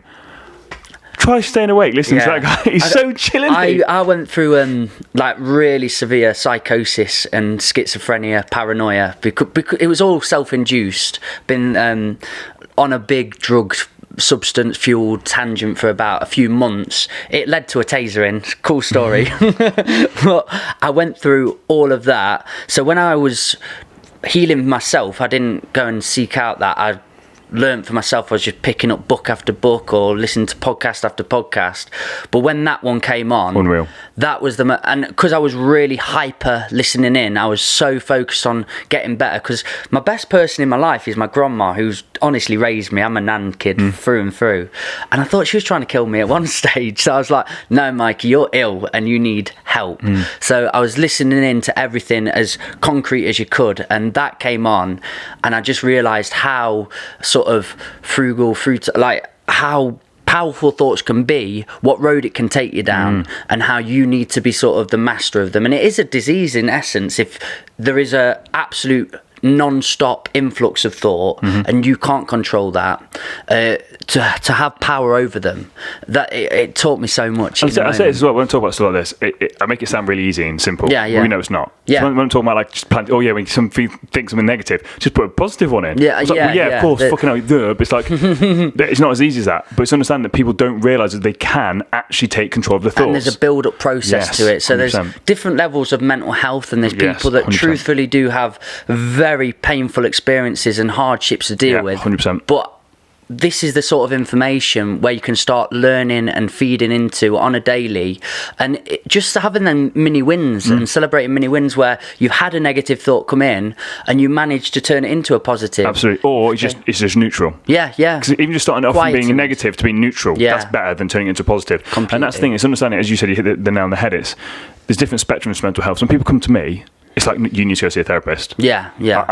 Try staying awake. Listen to that guy. He's so chilling. I went through like really severe psychosis and schizophrenia, paranoia, because it was all self-induced. Been on a big drug substance fueled tangent for about a few months. It led to a tasering. Cool story. But I went through all of that. So when I was healing myself, I didn't go and seek out that. I learned for myself. I was just picking up book after book or listening to podcast after podcast. But when that one came on, unreal. That was and because I was really hyper listening in, I was so focused on getting better, because my best person in my life is my grandma, who's honestly raised me. I'm a nan kid through and through, and I thought she was trying to kill me at one stage. So I was like, no, Mikey, you're ill and you need help. So I was listening in to everything as concrete as you could, and that came on, and I just realised how sort of frugal, like how powerful thoughts can be, what road it can take you down, and how you need to be sort of the master of them. And it is a disease in essence if there is a absolute non-stop influx of thought and you can't control that, to have power over them. That it taught me so much. I say it as well when I talk about stuff like this. I make it sound really easy and simple. Yeah. But we know it's not. Yeah. So when I'm talking about like just plan, when something think something negative, just put a positive one in. Yeah. Of course, fucking hell, but it's like it's not as easy as that. But it's understand that people don't realise that they can actually take control of their thoughts. And there's a build-up process to it. So 100%. there's different levels of mental health, and there's people that 100%. truthfully do have very painful experiences and hardships to deal with. 100%. But this is the sort of information where you can start learning and feeding into on a daily, and just having them mini wins and celebrating mini wins where you've had a negative thought come in and you manage to turn it into a positive. Absolutely. Or it's just neutral. Yeah. Because even just starting off from being a negative to being neutral, that's better than turning it into a positive. Completely. And that's the thing, it's understanding, as you said, you hit the nail on the head, there's different spectrums of mental health. Some people come to me, it's like you need to go see a therapist. Yeah.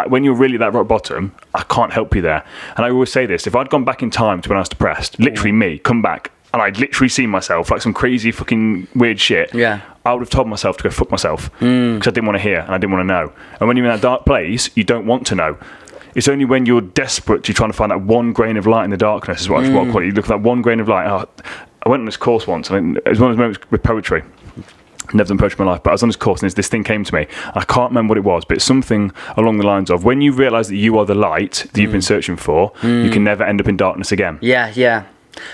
When you're really at that rock bottom, I can't help you there. And I always say this, if I'd gone back in time to when I was depressed, literally me, come back, and I'd literally seen myself like some crazy fucking weird shit, I would have told myself to go fuck myself, because I didn't want to hear and I didn't want to know. And when you're in that dark place, you don't want to know. It's only when you're desperate, you're trying to find that one grain of light in the darkness, is what I call it. You look at that one grain of light. I went on this course once, and it was one of those moments with poetry. Never done poetry in my life, but I was on this course and this thing came to me. I can't remember what it was, but it's something along the lines of, when you realise that you are the light that you've been searching for, you can never end up in darkness again. Yeah.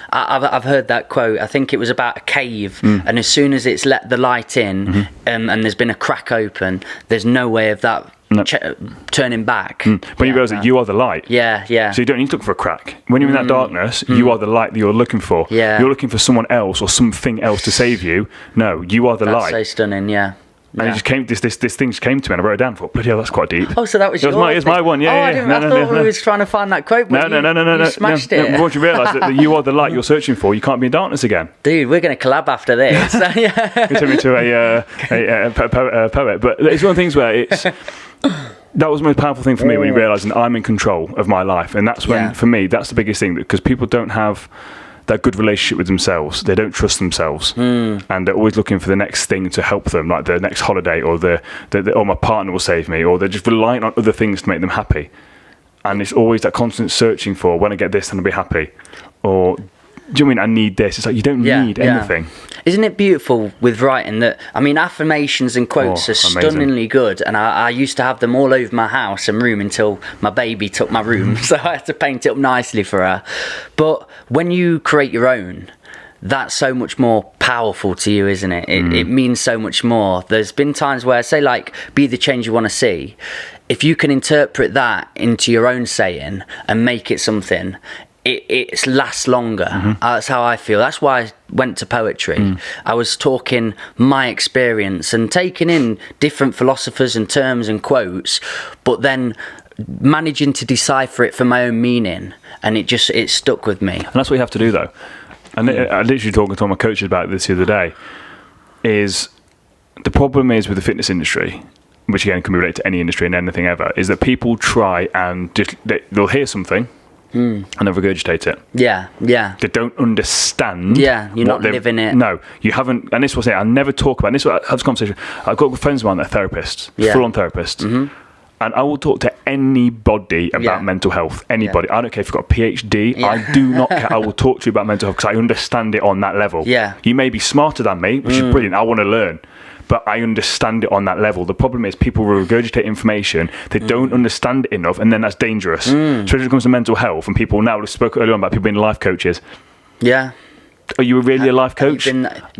I've heard that quote. I think it was about a cave, and as soon as it's let the light in, and there's been a crack open, there's no way of that turning back. When you realise that you are the light. Yeah. So you don't need to look for a crack. When you're in that darkness, you are the light that you're looking for. Yeah. You're looking for someone else or something else to save you. No, you are the light. That's so stunning, yeah. And it just came. This thing just came to me, and I wrote it down. And thought, bloody hell, that's quite deep. Oh, so that was yours? It was my one. Yeah. I thought we was trying to find that quote. But No. You smashed it. Once you realise that you are the light you're searching for, you can't be in darkness again. Dude, we're going to collab after this. You took me to a poet, but it's one of the things where it's. That was the most powerful thing for me when you realise that I'm in control of my life, and that's when, for me, that's the biggest thing, because people don't have that good relationship with themselves. They don't trust themselves, and they're always looking for the next thing to help them, like the next holiday, or or my partner will save me, or they're just relying on other things to make them happy. And it's always that constant searching for, when I get this, then I'll be happy. Or, do you know what I mean? I need this. It's like, you don't need anything. Isn't it beautiful with writing that? I mean, affirmations and quotes are stunningly good, and I used to have them all over my house and room until my baby took my room, so I had to paint it up nicely for her. But when you create your own, that's so much more powerful to you, isn't it? It means so much more. There's been times where, say, like, be the change you want to see. If you can interpret that into your own saying and make it something, it lasts longer. That's how I feel. That's why I went to poetry. I was talking my experience and taking in different philosophers and terms and quotes, but then managing to decipher it for my own meaning, and it stuck with me. And that's what you have to do, though. And I literally talking to one of my coaches about this the other day, is the problem is with the fitness industry, which again can be related to any industry and anything ever, is that people try and they'll hear something and they'll regurgitate it. Yeah. They don't understand. Yeah, you're not living it. No, you haven't. And this was it. I never talk about this. I have this conversation. I've got friends of mine that are therapists, full-on therapists. And I will talk to anybody about mental health. Anybody. I don't care if you've got a PhD. I do not care. I will talk to you about mental health because I understand it on that level. Yeah. You may be smarter than me, which is brilliant. I want to learn. But I understand it on that level. The problem is people regurgitate information. They don't understand it enough, and then that's dangerous. Especially when it comes to mental health, and people now, we spoke earlier on about people being life coaches. Yeah. Are you really a life coach? Have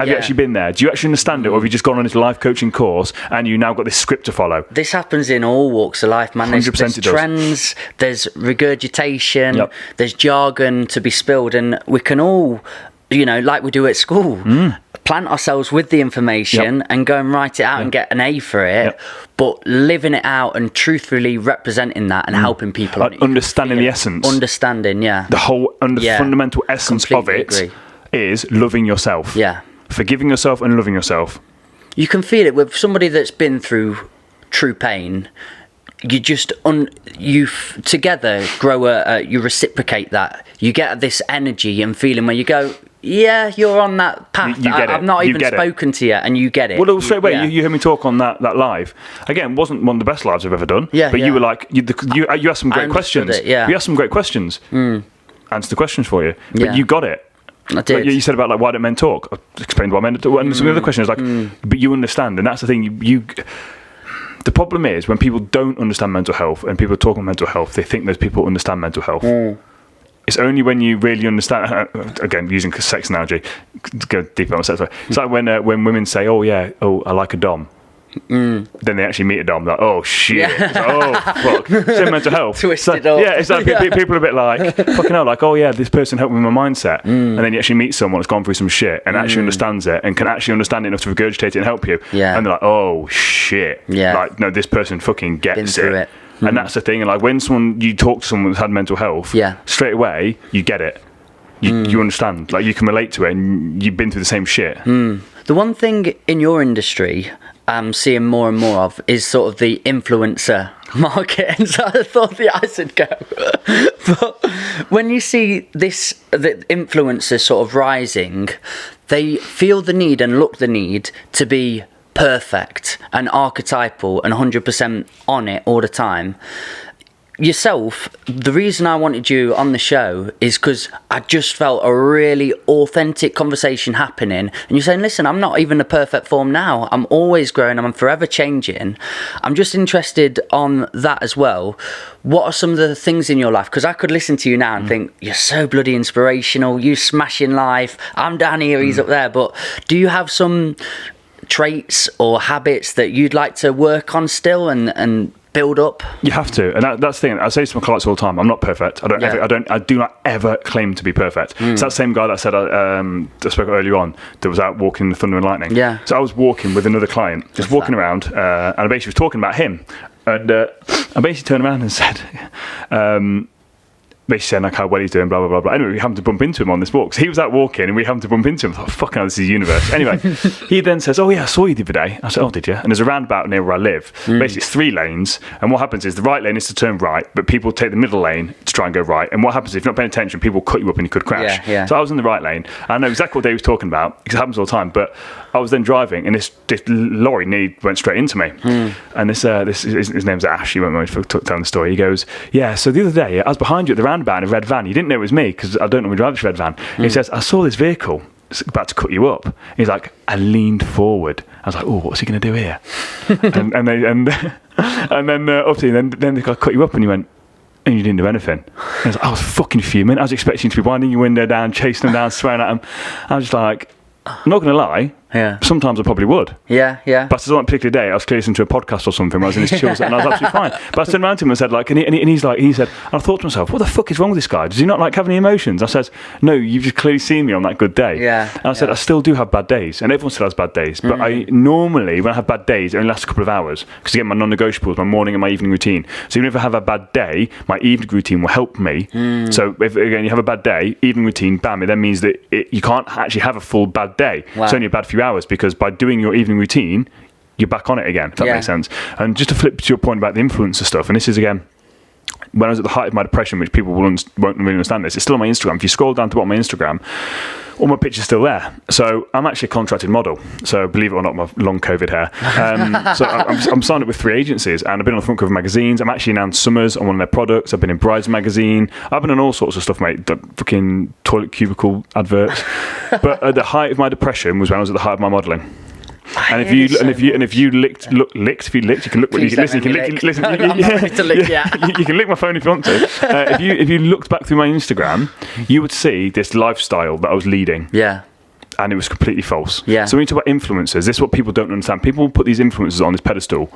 you actually been there? Do you actually understand it, or have you just gone on this life coaching course and you now got this script to follow? This happens in all walks of life, man. There's trends, there's regurgitation, there's jargon to be spilled, and we can all, like we do at school, plant ourselves with the information and go and write it out and get an A for it, but living it out and truthfully representing that and helping people. Understanding the essence. Understanding, the whole fundamental essence of it is loving yourself. Yeah. Forgiving yourself and loving yourself. You can feel it with somebody that's been through true pain. You just together grow you reciprocate that. You get this energy and feeling where you go, yeah, you're on that path. I've not even spoken to you, and you get it. Well, straight away, you heard me talk on that live. Again, wasn't one of the best lives I've ever done. But you were like, you asked some great questions. You asked some great questions. Answered the questions for you. But you got it. I did. You said about why don't men talk? I explained why men talk. And some of the other questions but you understand, and that's the thing. The problem is when people don't understand mental health and people talk on mental health, they think those people understand mental health. It's only when you really understand. Again, using a sex analogy, to go deep on sex. It's like when women say, "Oh, I like a dom." Then they actually meet a dom, like, oh shit, it's like, oh fuck, same mental health. Twisted so, up. Yeah, it's like people are a bit like, fucking hell, like, oh yeah, this person helped me with my mindset, and then you actually meet someone that's gone through some shit and actually understands it and can actually understand it enough to regurgitate it and help you. Yeah. And they're like, oh shit, like, no, this person fucking gets it. And that's the thing. And like when you talk to someone that's had mental health, straight away you get it. You understand, like you can relate to it, and you've been through the same shit. The one thing in your industry I'm seeing more and more of is sort of the influencer market, and so I thought the eyes would go. But when you see the influencers sort of rising, they feel the need and look the need to be perfect and archetypal and 100% on it all the time. Yourself, the reason I wanted you on the show is because I just felt a really authentic conversation happening, and you're saying, listen, I'm not even the perfect form now, I'm always growing, I'm forever changing. I'm just interested on that as well. What are some of the things in your life, because I could listen to you now and think, you're so bloody inspirational, you smashing life, I'm down here, he's up there, but do you have some traits or habits that you'd like to work on still and build up? You have to, and that's the thing. I say to my clients all the time, I'm not perfect. I do not ever claim to be perfect. It's that same guy that said I spoke earlier on that was out walking in the thunder and lightning. So I was walking with another client, just walking around, and I basically was talking about him, and I basically turned around and said, basically saying like how well he's doing, blah blah blah blah. Anyway, we happened to bump into him on this walk. So he was out walking, and we happened to bump into him. I thought, fucking hell, this is the universe. Anyway, he then says, "Oh yeah, I saw you the other day." I said, "Oh, did you?" And there's a roundabout near where I live. Basically, it's 3 lanes, and what happens is the right lane is to turn right, but people take the middle lane to try and go right. And what happens if you're not paying attention, people cut you up and you could crash. So I was in the right lane. I know exactly what Dave was talking about because it happens all the time. But I was then driving, and this lorry nearly went straight into me. And this his name's Ash. He won't mind telling the story. He goes, "Yeah, so the other day I was behind you at the roundabout in a red van. You didn't know it was me because I don't normally drive this red van." He says, "I saw this vehicle about to cut you up." He's like, "I leaned forward." I was like, "Oh, what's he going to do here?" and then then the guy cut you up, and he went, "And you didn't do anything." And I was fucking fuming. I was expecting you to be winding your window down, chasing them down, swearing at them. I was just like, I'm not going to lie. Sometimes I probably would. But on that particular day, I was clearly listening to a podcast or something where I was in his chill set, and I was absolutely fine. But I turned around to him and said, like, and he said, and I thought to myself, what the fuck is wrong with this guy? Does he not like have any emotions? I said, no, you've just clearly seen me on that good day. And I said, I still do have bad days, and everyone still has bad days. But I normally, when I have bad days, it only lasts a couple of hours because again, my non-negotiables, my morning and my evening routine. So even if I have a bad day, my evening routine will help me. So if again you have a bad day, evening routine, bam, it then means that you can't actually have a full bad day. It's only a bad few hours because by doing your evening routine, you're back on it again, if that makes sense. And just to flip to your point about the influencer stuff, and this is again, when I was at the height of my depression, which people won't really understand this, it's still on my Instagram. If you scroll down to the bottom of my Instagram, all my pictures still there. So I'm actually a contracted model. So believe it or not, my long COVID hair. So I'm signed up with 3 agencies, and I've been on the front cover of magazines. I'm actually in Ann Summers on one of their products. I've been in Brides magazine. I've been on all sorts of stuff, mate. The fucking toilet cubicle adverts. But at the height of my depression was when I was at the height of my modelling. And if you licked, you can look. You can lick my phone if you want to. If you looked back through my Instagram, you would see this lifestyle that I was leading. And it was completely false. So when you talk about influencers, this is what people don't understand. People put these influencers on this pedestal,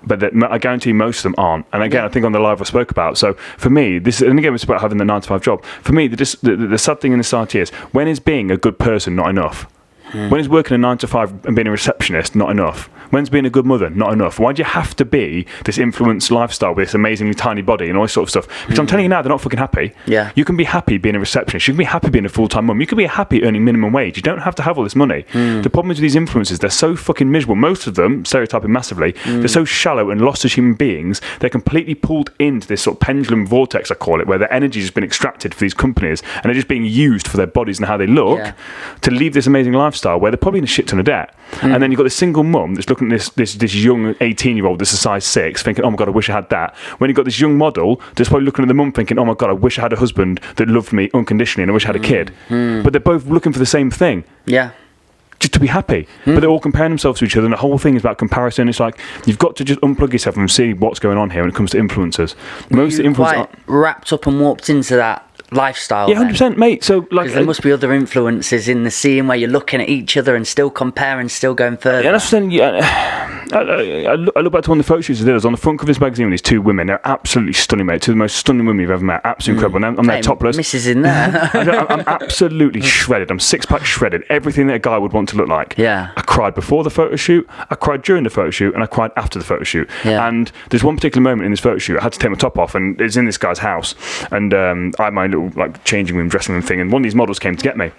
but I guarantee most of them aren't. And again, I think on the live I spoke about. So for me, and again, it's about having the 9-to-5 job. For me, the sad thing in the society is, when is being a good person not enough? When is working a 9-to-5 and being a receptionist not enough? When's being a good mother not enough? Why do you have to be this influence lifestyle with this amazingly tiny body and all this sort of stuff? Because I'm telling you now, they're not fucking happy. You can be happy being a receptionist. You can be happy being a full-time mum. You can be happy earning minimum wage. You don't have to have all this money. The problem is with these influencers, they're so fucking miserable. Most of them, stereotyping massively, they're so shallow and lost as human beings. They're completely pulled into this sort of pendulum vortex, I call it, where their energy has been extracted for these companies, and they're just being used for their bodies and how they look to lead this amazing lifestyle where they're probably in a shit ton of debt. And then you've got this single mum that's looking at this young 18-year-old that's a size 6 thinking, oh my God, I wish I had that. When you've got this young model that's probably looking at the mum thinking, oh my God, I wish I had a husband that loved me unconditionally and I wish I had a kid. But they're both looking for the same thing. Just to be happy. But they're all comparing themselves to each other, and the whole thing is about comparison. It's like, you've got to just unplug yourself and see what's going on here when it comes to influencers. Most of the influencers wrapped up and warped into that lifestyle. Yeah, 100%, mate. So like, there must be other influences in the scene where you're looking at each other and still comparing, still going further. Yeah, that's what I'm saying. Yeah, I look back to one of the photo shoots I did. I was on the front cover of this magazine with these two women. They're absolutely stunning, mate. Two of the most stunning women you've ever met. Absolutely incredible. I'm there topless. Mrs. in there. I'm absolutely shredded. I'm six-pack shredded. Everything that a guy would want to look like. Yeah. I cried before the photo shoot. I cried during the photo shoot, and I cried after the photo shoot. Yeah. And there's one particular moment in this photo shoot. I had to take my top off, and it's in this guy's house. And I had my little like changing room, dressing room thing, and one of these models came to get me.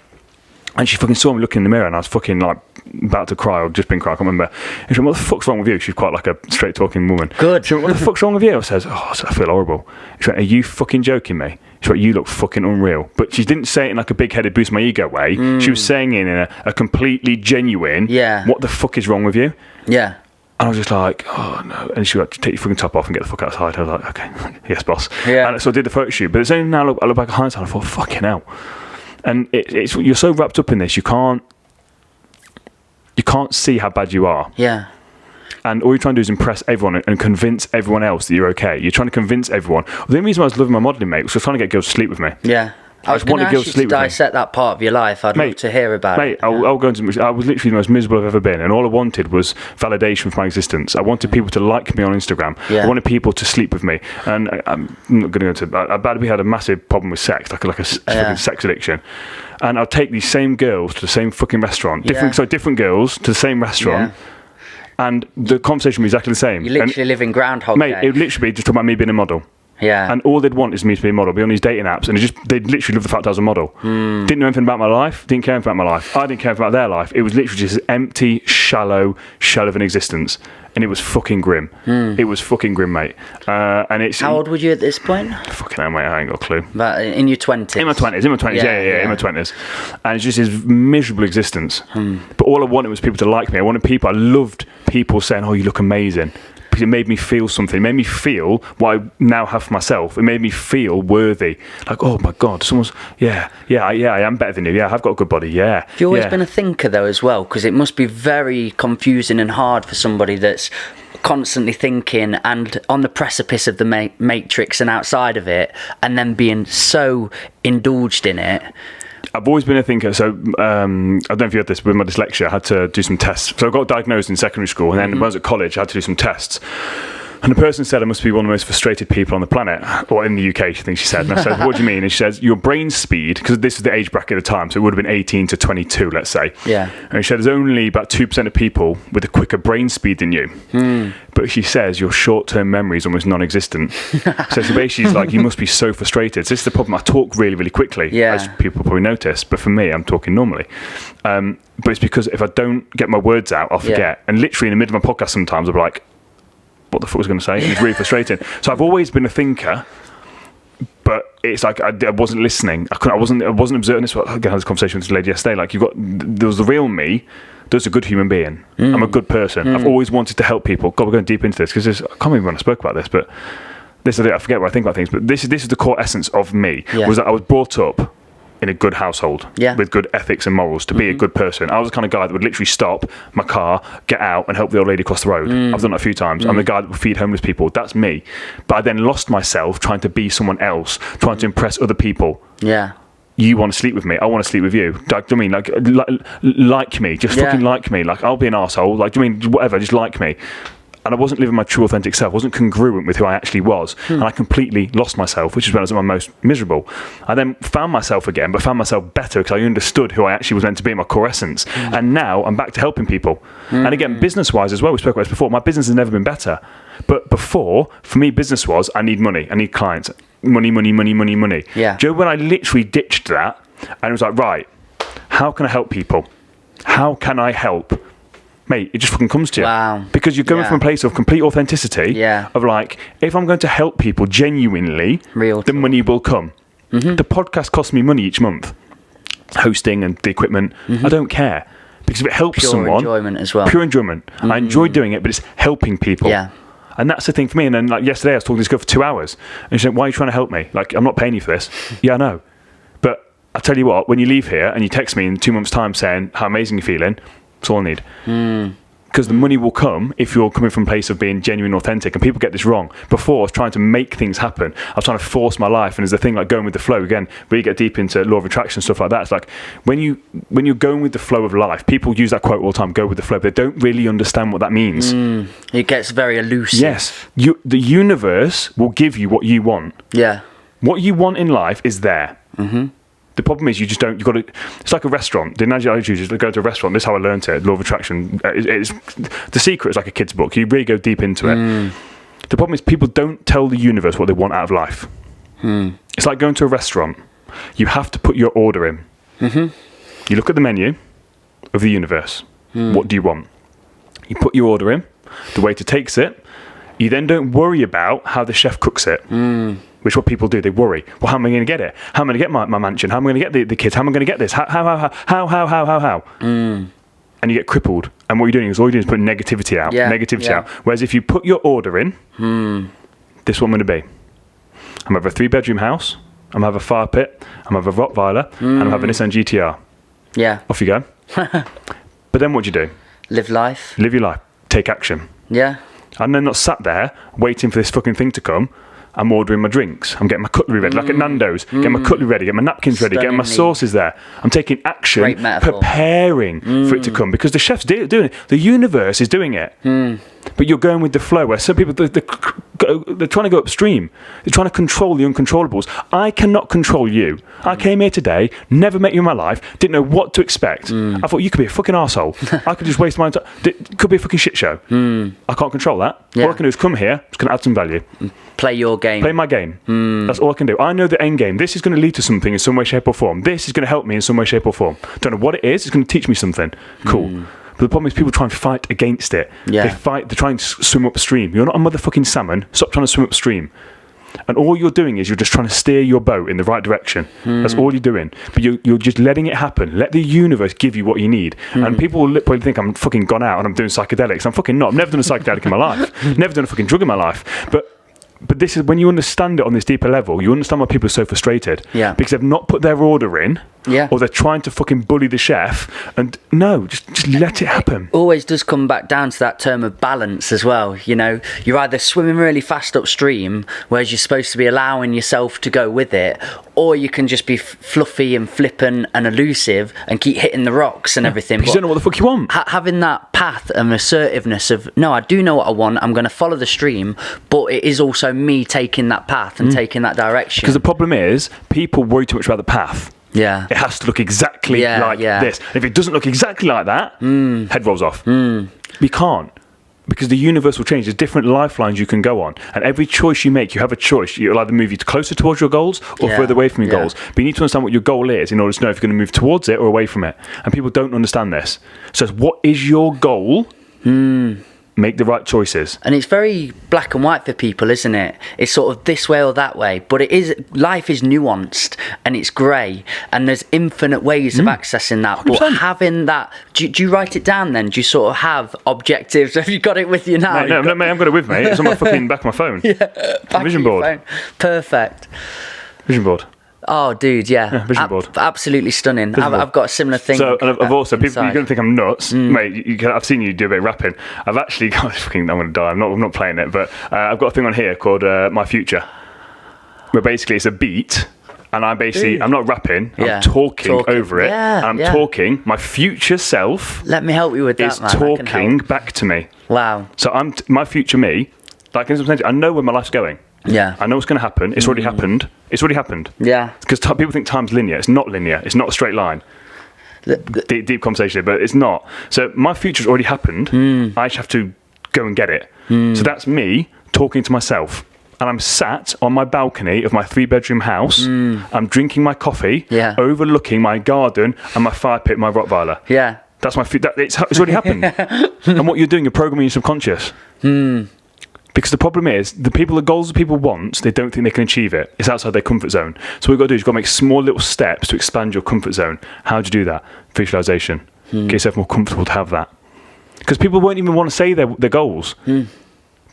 And she fucking saw me looking in the mirror, and I was fucking like about to cry, or just been crying, I can't remember. And she went, what the fuck's wrong with you? She's quite like a straight talking woman. Good. She went, what the fuck's wrong with you? I says, I feel horrible. She went, are you fucking joking me? She went, you look fucking unreal. But she didn't say it in like a big headed boost my ego way. She was saying it in a completely genuine, what the fuck is wrong with you? Yeah. And I was just like, oh no. And she went, take your fucking top off and get the fuck outside. I was like, okay, yes, boss. Yeah. And so I did the photo shoot. But it's only now I look back at hindsight, I thought, fucking hell. And it's you're so wrapped up in this, you can't see how bad you are. Yeah. And all you're trying to do is impress everyone and convince everyone else that you're okay. You're trying to convince everyone. The only reason I was loving my modelling, mate, was I was trying to get girls to sleep with me. Yeah. I was going to ask you to dissect that part of your life. I'd love to hear about it. I was literally the most miserable I've ever been, and all I wanted was validation for my existence. I wanted people to like me on Instagram. Yeah. I wanted people to sleep with me. And I'm not going to go into... we had a massive problem with sex, like a fucking sex addiction. And I'd take these same girls to the same fucking restaurant. Different girls to the same restaurant. Yeah. And the conversation was exactly the same. You literally live in Groundhog Day. Mate, it would literally be just talking about me being a model. Yeah. And all they'd want is me to be a model, be on these dating apps, and they'd literally love the fact I was a model. Didn't know anything about my life, didn't care anything about my life. I didn't care about their life. It was literally just an empty, shallow shell of an existence. And it was fucking grim. It was fucking grim, mate. And it's... How old were you at this point? Fucking hell, mate, I ain't got a clue. But in your 20s? In my 20s, in my 20s. And it's just this miserable existence. But all I wanted was people to like me. I loved people saying, oh, you look amazing. Because it made me feel something. It made me feel what I now have for myself. It made me feel worthy. Like, oh my God, someone's... I am better than you. Yeah, I've got a good body. Yeah. Have you always been a thinker, though, as well? Because it must be very confusing and hard for somebody that's constantly thinking and on the precipice of the matrix and outside of it, and then being so indulged in it. I've always been a thinker, so I don't know if you had this, with my dyslexia, I had to do some tests. So I got diagnosed in secondary school, and then when I was at college, I had to do some tests. And the person said I must be one of the most frustrated people on the planet, or in the UK, I think she said. And I said, what do you mean? And she says, your brain speed, because this is the age bracket at the time, so it would have been 18 to 22, let's say. Yeah. And she said, there's only about 2% of people with a quicker brain speed than you. But she says, your short-term memory is almost non-existent. So basically, she's like, you must be so frustrated. So this is the problem. I talk really, really quickly, as people probably notice. But for me, I'm talking normally. But it's because if I don't get my words out, I'll forget. And literally in the middle of my podcast sometimes, I'll be like, what the fuck was I going to say? It's really frustrating. So I've always been a thinker, but it's like I wasn't listening. I wasn't observing this. I had this conversation with this lady yesterday. Like, there was the real me. There's a good human being. I'm a good person. I've always wanted to help people. God, we're going deep into this because I can't remember when I spoke about this, but this is it. I forget what I think about things. But this is the core essence of me. Was that I was brought up in a good household with good ethics and morals to be a good person. I was the kind of guy that would literally stop my car, get out and help the old lady across the road. I've done that a few times. I'm the guy that would feed homeless people. That's me. But I then lost myself trying to be someone else, trying to impress other people. Yeah. You want to sleep with me, I want to sleep with you. Like, do you mean like me? Just fucking like me. Like, I'll be an arsehole. Like, do you mean whatever? Just like me. And I wasn't living my true authentic self. I wasn't congruent with who I actually was. And I completely lost myself, which is when I was at my most miserable. I then found myself again, but found myself better because I understood who I actually was meant to be in my core essence. And now I'm back to helping people. And again, business-wise as well, we spoke about this before, my business has never been better. But before, for me, business was, I need money, I need clients. Money. Yeah. Joe, when I literally ditched that, and it was like, right, how can I help people? How can I help? Mate, it just fucking comes to you. Wow. Because you're going from a place of complete authenticity, of like, if I'm going to help people genuinely, the money will come. The podcast costs me money each month. Hosting and the equipment, I don't care. Because if it helps someone... Pure enjoyment as well. Pure enjoyment. I enjoy doing it, but it's helping people. Yeah. And that's the thing for me. And then like yesterday, I was talking to this girl for 2 hours. And she said, why are you trying to help me? Like, I'm not paying you for this. Yeah, I know. But I tell you what, when you leave here and you text me in 2 months' time saying how amazing you're feeling, that's all I need. Because the money will come if you're coming from a place of being genuine, authentic. And people get this wrong. Before, I was trying to make things happen. I was trying to force my life. And there's a thing like going with the flow. Again, where you get deep into law of attraction, stuff like that. It's like when you're going with the flow of life, people use that quote all the time, go with the flow. They don't really understand what that means. It gets very elusive. Yes. The universe will give you what you want. Yeah. What you want in life is there. Mm-hmm. The problem is you've got to, it's like a restaurant. The analogy I use is to go to a restaurant. This is how I learned it, law of attraction. The secret is like a kid's book. You really go deep into it. The problem is people don't tell the universe what they want out of life. It's like going to a restaurant. You have to put your order in. Mm-hmm. You look at the menu of the universe. What do you want? You put your order in. The waiter takes it. You then don't worry about how the chef cooks it. Which is what people do. They worry. Well, how am I going to get it? How am I going to get my mansion? How am I going to get the kids? How am I going to get this? How? And you get crippled. And what you're doing is putting negativity out. Out. Whereas if you put your order in, this is what I'm going to be. I'm going to have a 3-bedroom house. I'm going to have a fire pit. I'm going to have a Rottweiler. And I'm going to have a Nissan GTR. Yeah. Off you go. But then what do you do? Live life. Live your life. Take action. Yeah. And then not sat there waiting for this fucking thing to come. I'm ordering my drinks. I'm getting my cutlery ready, like at Nando's. Getting my cutlery ready, getting my napkins ready, getting my sauces there. I'm taking action, preparing for it to come. Because the chef's doing it. The universe is doing it. But you're going with the flow. Where some people, they're trying to go upstream. They're trying to control the uncontrollables. I cannot control you. I came here today, never met you in my life, didn't know what to expect. I thought, you could be a fucking arsehole. I could just waste my time. It could be a fucking shit show. I can't control that. All I can do is come here, just going to add some value. Play your game. Play my game. That's all I can do. I know the end game. This is going to lead to something in some way, shape or form. This is going to help me in some way, shape or form. Don't know what it is. It's going to teach me something. Cool. But the problem is people try and fight against it. Yeah. They try and swim upstream. You're not a motherfucking salmon. Stop trying to swim upstream. And all you're doing is you're just trying to steer your boat in the right direction. That's all you're doing. But you're just letting it happen. Let the universe give you what you need. And people will probably think I'm fucking gone out and I'm doing psychedelics. I'm fucking not. I've never done a psychedelic in my life. Never done a fucking drug in my life. But this is when you understand it on this deeper level, you understand why people are so frustrated. Yeah. Because they've not put their order in. Yeah. Or they're trying to fucking bully the chef. And no, just let it happen. It always does come back down to that term of balance as well. You know, you're either swimming really fast upstream, whereas you're supposed to be allowing yourself to go with it, or you can just be fluffy and flippant and elusive and keep hitting the rocks and everything. But you don't know what the fuck you want. Having that path and assertiveness of, no, I do know what I want, I'm going to follow the stream, but it is also me taking that path and taking that direction. Because the problem is, people worry too much about the path. Yeah. It has to look exactly like this. If it doesn't look exactly like that, head rolls off. You can't. Because the universe will change. There's different lifelines you can go on. And every choice you make, you have a choice. You'll either move you closer towards your goals or further away from your goals. But you need to understand what your goal is in order to know if you're going to move towards it or away from it. And people don't understand this. So what is your goal? Make the right choices. And it's very black and white for people, isn't it? It's sort of this way or that way. But life is nuanced and it's grey. And there's infinite ways of accessing that. 100%. But having that... Do you write it down then? Do you sort of have objectives? Have you got it with you now? No, mate, I've got it with me. It's on my fucking back of my phone. Vision board. Phone. Perfect. Vision board. Oh, dude, yeah. Vision board. Absolutely stunning. I've got a similar thing. So, and I've also, people, you're going to think I'm nuts. Mate, I've seen you do a bit of rapping. I've actually got, I'm going to die. I'm not playing it, but I've got a thing on here called My Future, where basically it's a beat, and I'm not rapping, I'm talking over it, and I'm talking, my future self Let me help you with that, is man. talking back to me. Wow. So my future me, like in some sense, I know where my life's going. Yeah. I know what's going to happen. It's already happened. It's already happened. Yeah. Because people think time's linear. It's not linear. It's not a straight line. Deep conversation here, but it's not. So my future's already happened. I just have to go and get it. So that's me talking to myself. And I'm sat on my balcony of my 3-bedroom house. I'm drinking my coffee, overlooking my garden and my fire pit, my Rottweiler. Yeah. That's my it's already happened. And what you're doing, you're programming your subconscious. Because the problem is, the goals that people want, they don't think they can achieve it. It's outside their comfort zone. So what you've got to do is you've got to make small little steps to expand your comfort zone. How do you do that? Visualization. Get yourself more comfortable to have that. Because people won't even want to say their goals. People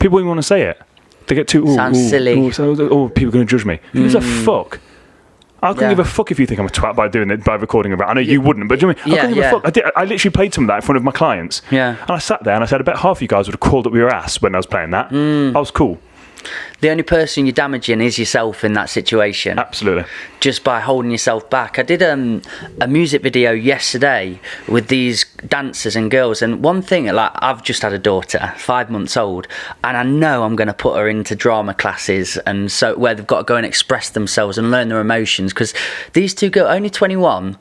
won't even want to say it. They get too... Sounds silly. People are going to judge me. Who gives a fuck? I couldn't give a fuck if you think I'm a twat by doing it, by recording a rap. I know you wouldn't, but do you know what I mean? I couldn't give a fuck. I literally played some of that in front of my clients. Yeah. And I sat there and I said, I bet half you guys would have crawled up your ass when I was playing that. I was cool. The only person you're damaging is yourself in that situation. Absolutely. Just by holding yourself back. I did a music video yesterday with these dancers and girls, and one thing, like, I've just had a daughter, 5 months old, and I know I'm going to put her into drama classes, and so where they've got to go and express themselves and learn their emotions, because these two girls, only 21,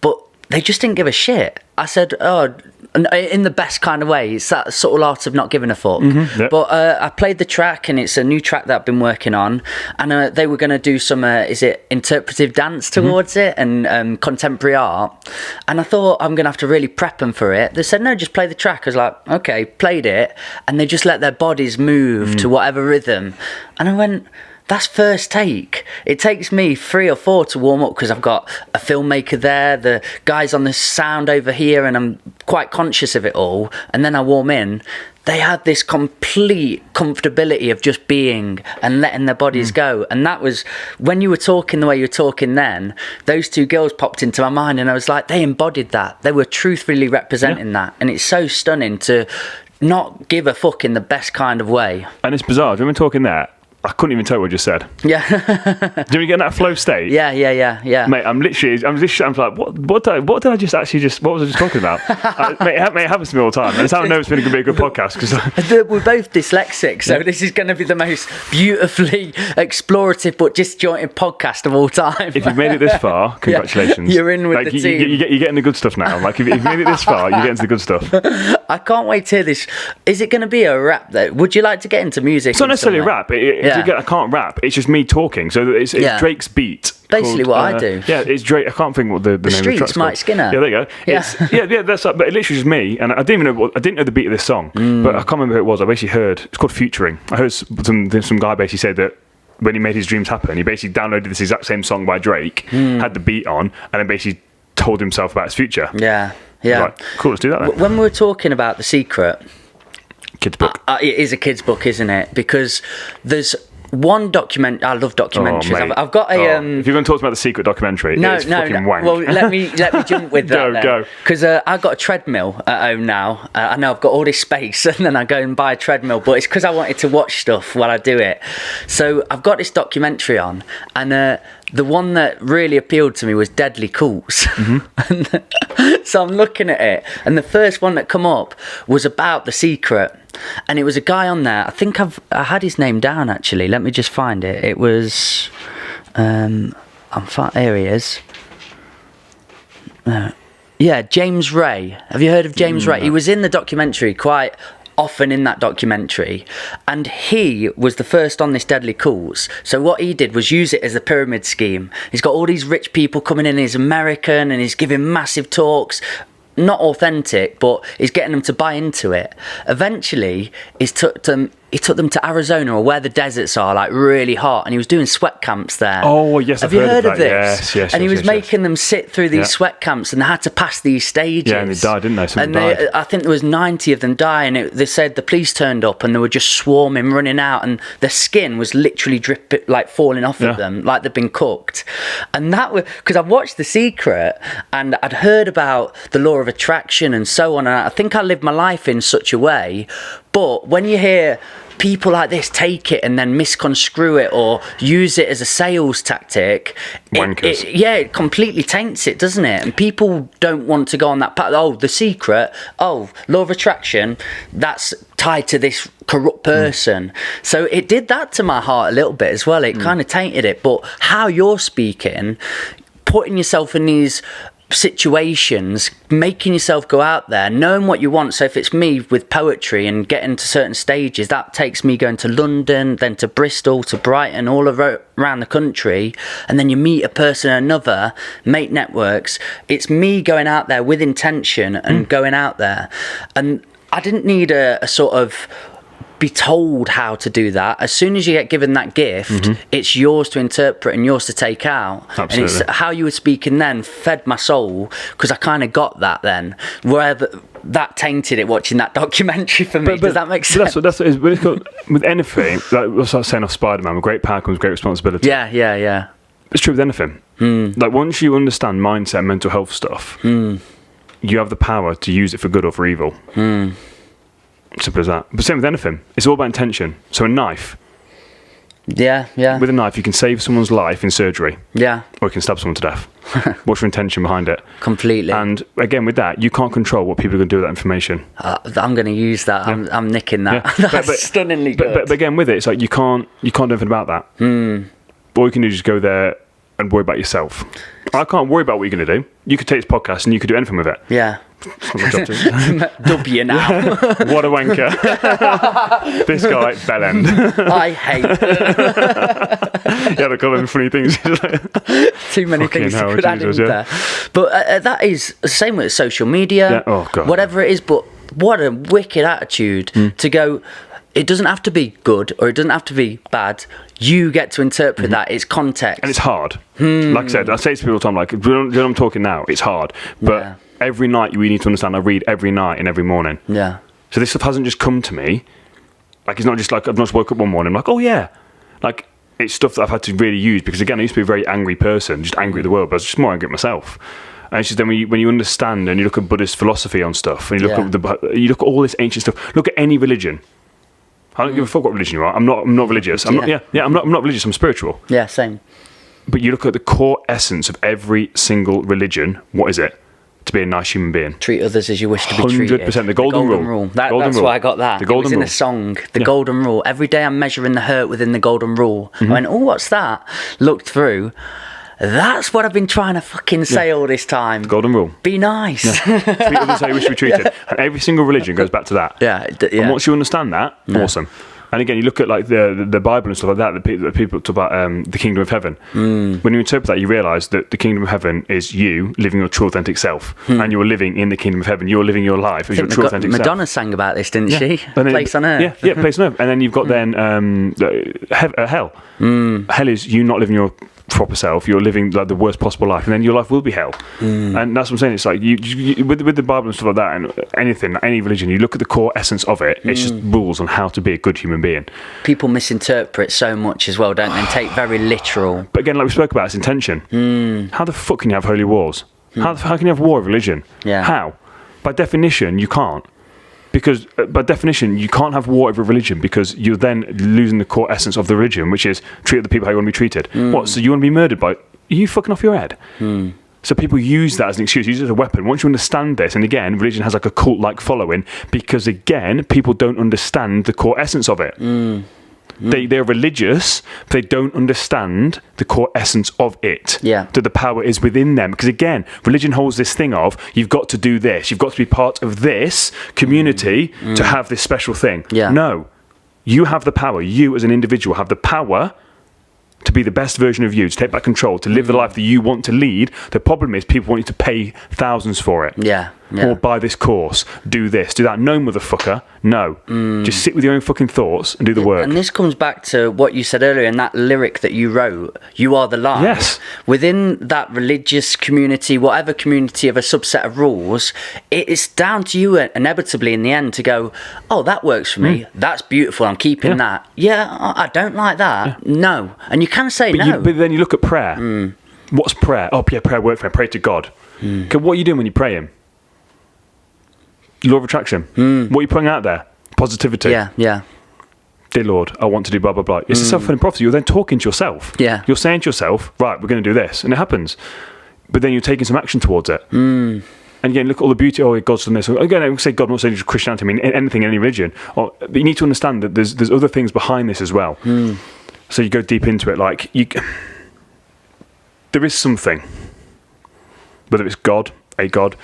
but they just didn't give a shit. I said, in the best kind of way, it's that sort of art of not giving a fuck. Yep. But I played the track, and it's a new track that I've been working on, and they were going to do some interpretive dance towards it, and contemporary art, and I thought I'm going to have to really prep them for it. They said, no, just play the track. I was like, okay, played it, and they just let their bodies move to whatever rhythm, and I went, that's first take. It takes me 3 or 4 to warm up, because I've got a filmmaker there, the guys on the sound over here, and I'm quite conscious of it all. And then I warm in. They had this complete comfortability of just being and letting their bodies go. And that was, when you were talking the way you were talking then, those 2 girls popped into my mind, and I was like, they embodied that. They were truthfully representing that. And it's so stunning to not give a fuck in the best kind of way. And it's bizarre. When we're talking that, I couldn't even tell what you just said. Yeah. Do you get in that flow state? Yeah. Mate, I'm like, what did I just what was I just talking about? Mate, it happens to me all the time. And that's how I know it's going to be a good podcast. Because we're both dyslexic, so this is going to be the most beautifully explorative but disjointed podcast of all time. If you've made it this far, congratulations. You're in with the team. You're getting the good stuff now. Like, if you've made it this far, you're getting to the good stuff. I can't wait to hear this. Is it going to be a rap, though? Would you like to get into music? It's not necessarily a rap. I can't rap. It's just me talking. So it's Drake's beat. Basically what I do. Yeah, it's Drake. I can't think what the name of the track's called. Mike Skinner. Yeah, there you go. Yeah. That's but it literally just me, and I didn't know the beat of this song, but I can't remember who it was. I basically heard it's called Featuring. I heard some guy basically said that when he made his dreams happen, he basically downloaded this exact same song by Drake, had the beat on, and then basically told himself about his future. Yeah. Right, cool, let's do that then. When we were talking about The Secret, Kid's book. It is a kid's book, isn't it? Because there's one document. I love documentaries. I've got a. If you're going to talk about The Secret documentary, it's fucking wank. Well, let me jump with that. Go. Because I've got a treadmill at home now. I know I've got all this space, and then I go and buy a treadmill. But it's because I wanted to watch stuff while I do it. So I've got this documentary on, and the one that really appealed to me was Deadly Calls. So I'm looking at it, and the first one that come up was about The Secret, and it was a guy on there. I think I had his name down, actually. Let me just find it. It was here he is. James Ray. Have you heard of James Ray? He was in the documentary quite often in that documentary, and he was the first on this Deadly Calls. So what he did was use it as a pyramid scheme. He's got all these rich people coming in, he's American, and he's giving massive talks, not authentic, but he's getting them to buy into it. Eventually he took them to Arizona, or where the deserts are, like really hot, and he was doing sweat camps there. Oh yes, have you heard of this? Yes. And he was making them sit through these sweat camps, and they had to pass these stages. Yeah, and they died, didn't they? Some died. I think there was 90 of them die, and they said the police turned up, and they were just swarming, running out, and their skin was literally dripping, like falling off of them, like they'd been cooked. And that was because I've watched The Secret, and I'd heard about the law of attraction and so on, and I think I lived my life in such a way. But when you hear people like this take it and then misconstrue it or use it as a sales tactic, it completely taints it, doesn't it? And people don't want to go on that path. Oh, The Secret, law of attraction, that's tied to this corrupt person. So it did that to my heart a little bit as well. It kind of tainted it. But how you're speaking, putting yourself in these situations, making yourself go out there, knowing what you want. So if it's me with poetry and getting to certain stages, that takes me going to London, then to Bristol, to Brighton, all around the country, and then you meet a person or another, make networks. It's me going out there with intention and going out there. And I didn't need a sort of be told how to do that. As soon as you get given that gift, it's yours to interpret and yours to take out. Absolutely. And it's how you were speaking then fed my soul, because I kind of got that then, where that tainted it watching that documentary for me. Does that make sense? That's what it's called. With anything, like I was saying off Spider-Man, with great power comes great responsibility. Yeah. It's true with anything. Like once you understand mindset and mental health stuff, you have the power to use it for good or for evil. Simple as that. But same with anything. It's all about intention. So a knife. Yeah. With a knife, you can save someone's life in surgery. Yeah. Or you can stab someone to death. What's your intention behind it? Completely. And again, with that, you can't control what people are going to do with that information. I'm going to use that. Yeah. I'm nicking that. Yeah. That's stunningly good. But again, with it, it's like you can't do anything about that. All you can do is just go there and worry about yourself. I can't worry about what you're going to do. You could take this podcast and you could do anything with it. Yeah. W now. What a wanker. This guy, bellend. I hate You had a couple of funny things. Too many things to could add in there. But that is the same with social media. Oh, God. Whatever it is, but what a wicked attitude to go, it doesn't have to be good or it doesn't have to be bad. You get to interpret that. It's context. And it's hard. Like I said, I say to people all the time, like, when I'm talking now, it's hard. But every night we need to understand, I read every night and every morning. Yeah. So this stuff hasn't just come to me. Like, it's not just like I've not just woke up one morning, I'm like, oh yeah. Like, it's stuff that I've had to really use because, again, I used to be a very angry person, just angry at the world, but I was just more angry at myself. And it's just then when you understand and you look at Buddhist philosophy on stuff, and you look at all this ancient stuff, look at any religion. I don't give a fuck what religion you are. I'm not religious. I'm not religious. I'm spiritual. Yeah, same. But you look at the core essence of every single religion. What is it? To be a nice human being. Treat others as you wish to be treated. 100%. The golden rule. That's why I got that. It was in a song. The golden rule. Every day I'm measuring the hurt within the golden rule. I went, oh, what's that? Looked through. That's what I've been trying to fucking say all this time. The golden rule. Be nice. Treat others how you wish to be treated. And every single religion goes back to that. Yeah. And once you understand that, awesome. And again, you look at like the Bible and stuff like that. The people talk about the kingdom of heaven. When you interpret that, you realise that the kingdom of heaven is you living your true authentic self, and you're living in the kingdom of heaven. You're living your life as your true authentic self. Madonna sang about this, didn't she? Place on Earth. Yeah, Place on Earth. And then you've got hell. Hell is you not living your proper self. You're living like the worst possible life, and then your life will be hell. And that's what I'm saying. It's like you with the Bible and stuff like that, and anything, any religion, you look at the core essence of it. It's just rules on how to be a good human being. People misinterpret so much as well, don't they? And take very literal. But again, like we spoke about, it's intention. How the fuck can you have holy wars? How can you have war of religion? Yeah. How? By definition, you can't. Because by definition, you can't have war over religion because you're then losing the core essence of the religion, which is treat the people how you want to be treated. What? So you want to be murdered by? Are you fucking off your head? So people use that as an excuse, use it as a weapon. Once you understand this, and again, religion has like a cult-like following because, again, people don't understand the core essence of it. They're religious, but they don't understand the core essence of it. Yeah. That the power is within them. Because again, religion holds this thing of, you've got to do this. You've got to be part of this community to have this special thing. Yeah. No. You have the power. You as an individual have the power to be the best version of you, to take back control, to live the life that you want to lead. The problem is people want you to pay thousands for it. Yeah. Or buy this course, do this, do that. No, motherfucker, no. Just sit with your own fucking thoughts and do the work. And this comes back to what you said earlier in that lyric that you wrote, you are the light. Yes. Within that religious community, whatever community of a subset of rules, it's down to you inevitably in the end to go, oh, that works for me. That's beautiful. I'm keeping that. Yeah, I don't like that. Yeah. No. And you can say no. But then you look at prayer. What's prayer? Oh, yeah, prayer works for me. Pray to God. Okay, what are you doing when you pray Him? Law of attraction. What are you putting out there? Positivity. Yeah. Dear Lord, I want to do blah, blah, blah. It's a self-fulfilling prophecy. You're then talking to yourself. Yeah. You're saying to yourself, right, we're going to do this. And it happens. But then you're taking some action towards it. And again, look at all the beauty. Oh, God's done this. Again, I would say God, I'm not saying just Christianity. I mean, anything, any religion. But you need to understand that there's other things behind this as well. So you go deep into it. Like, there is something. Whether it's God, a God.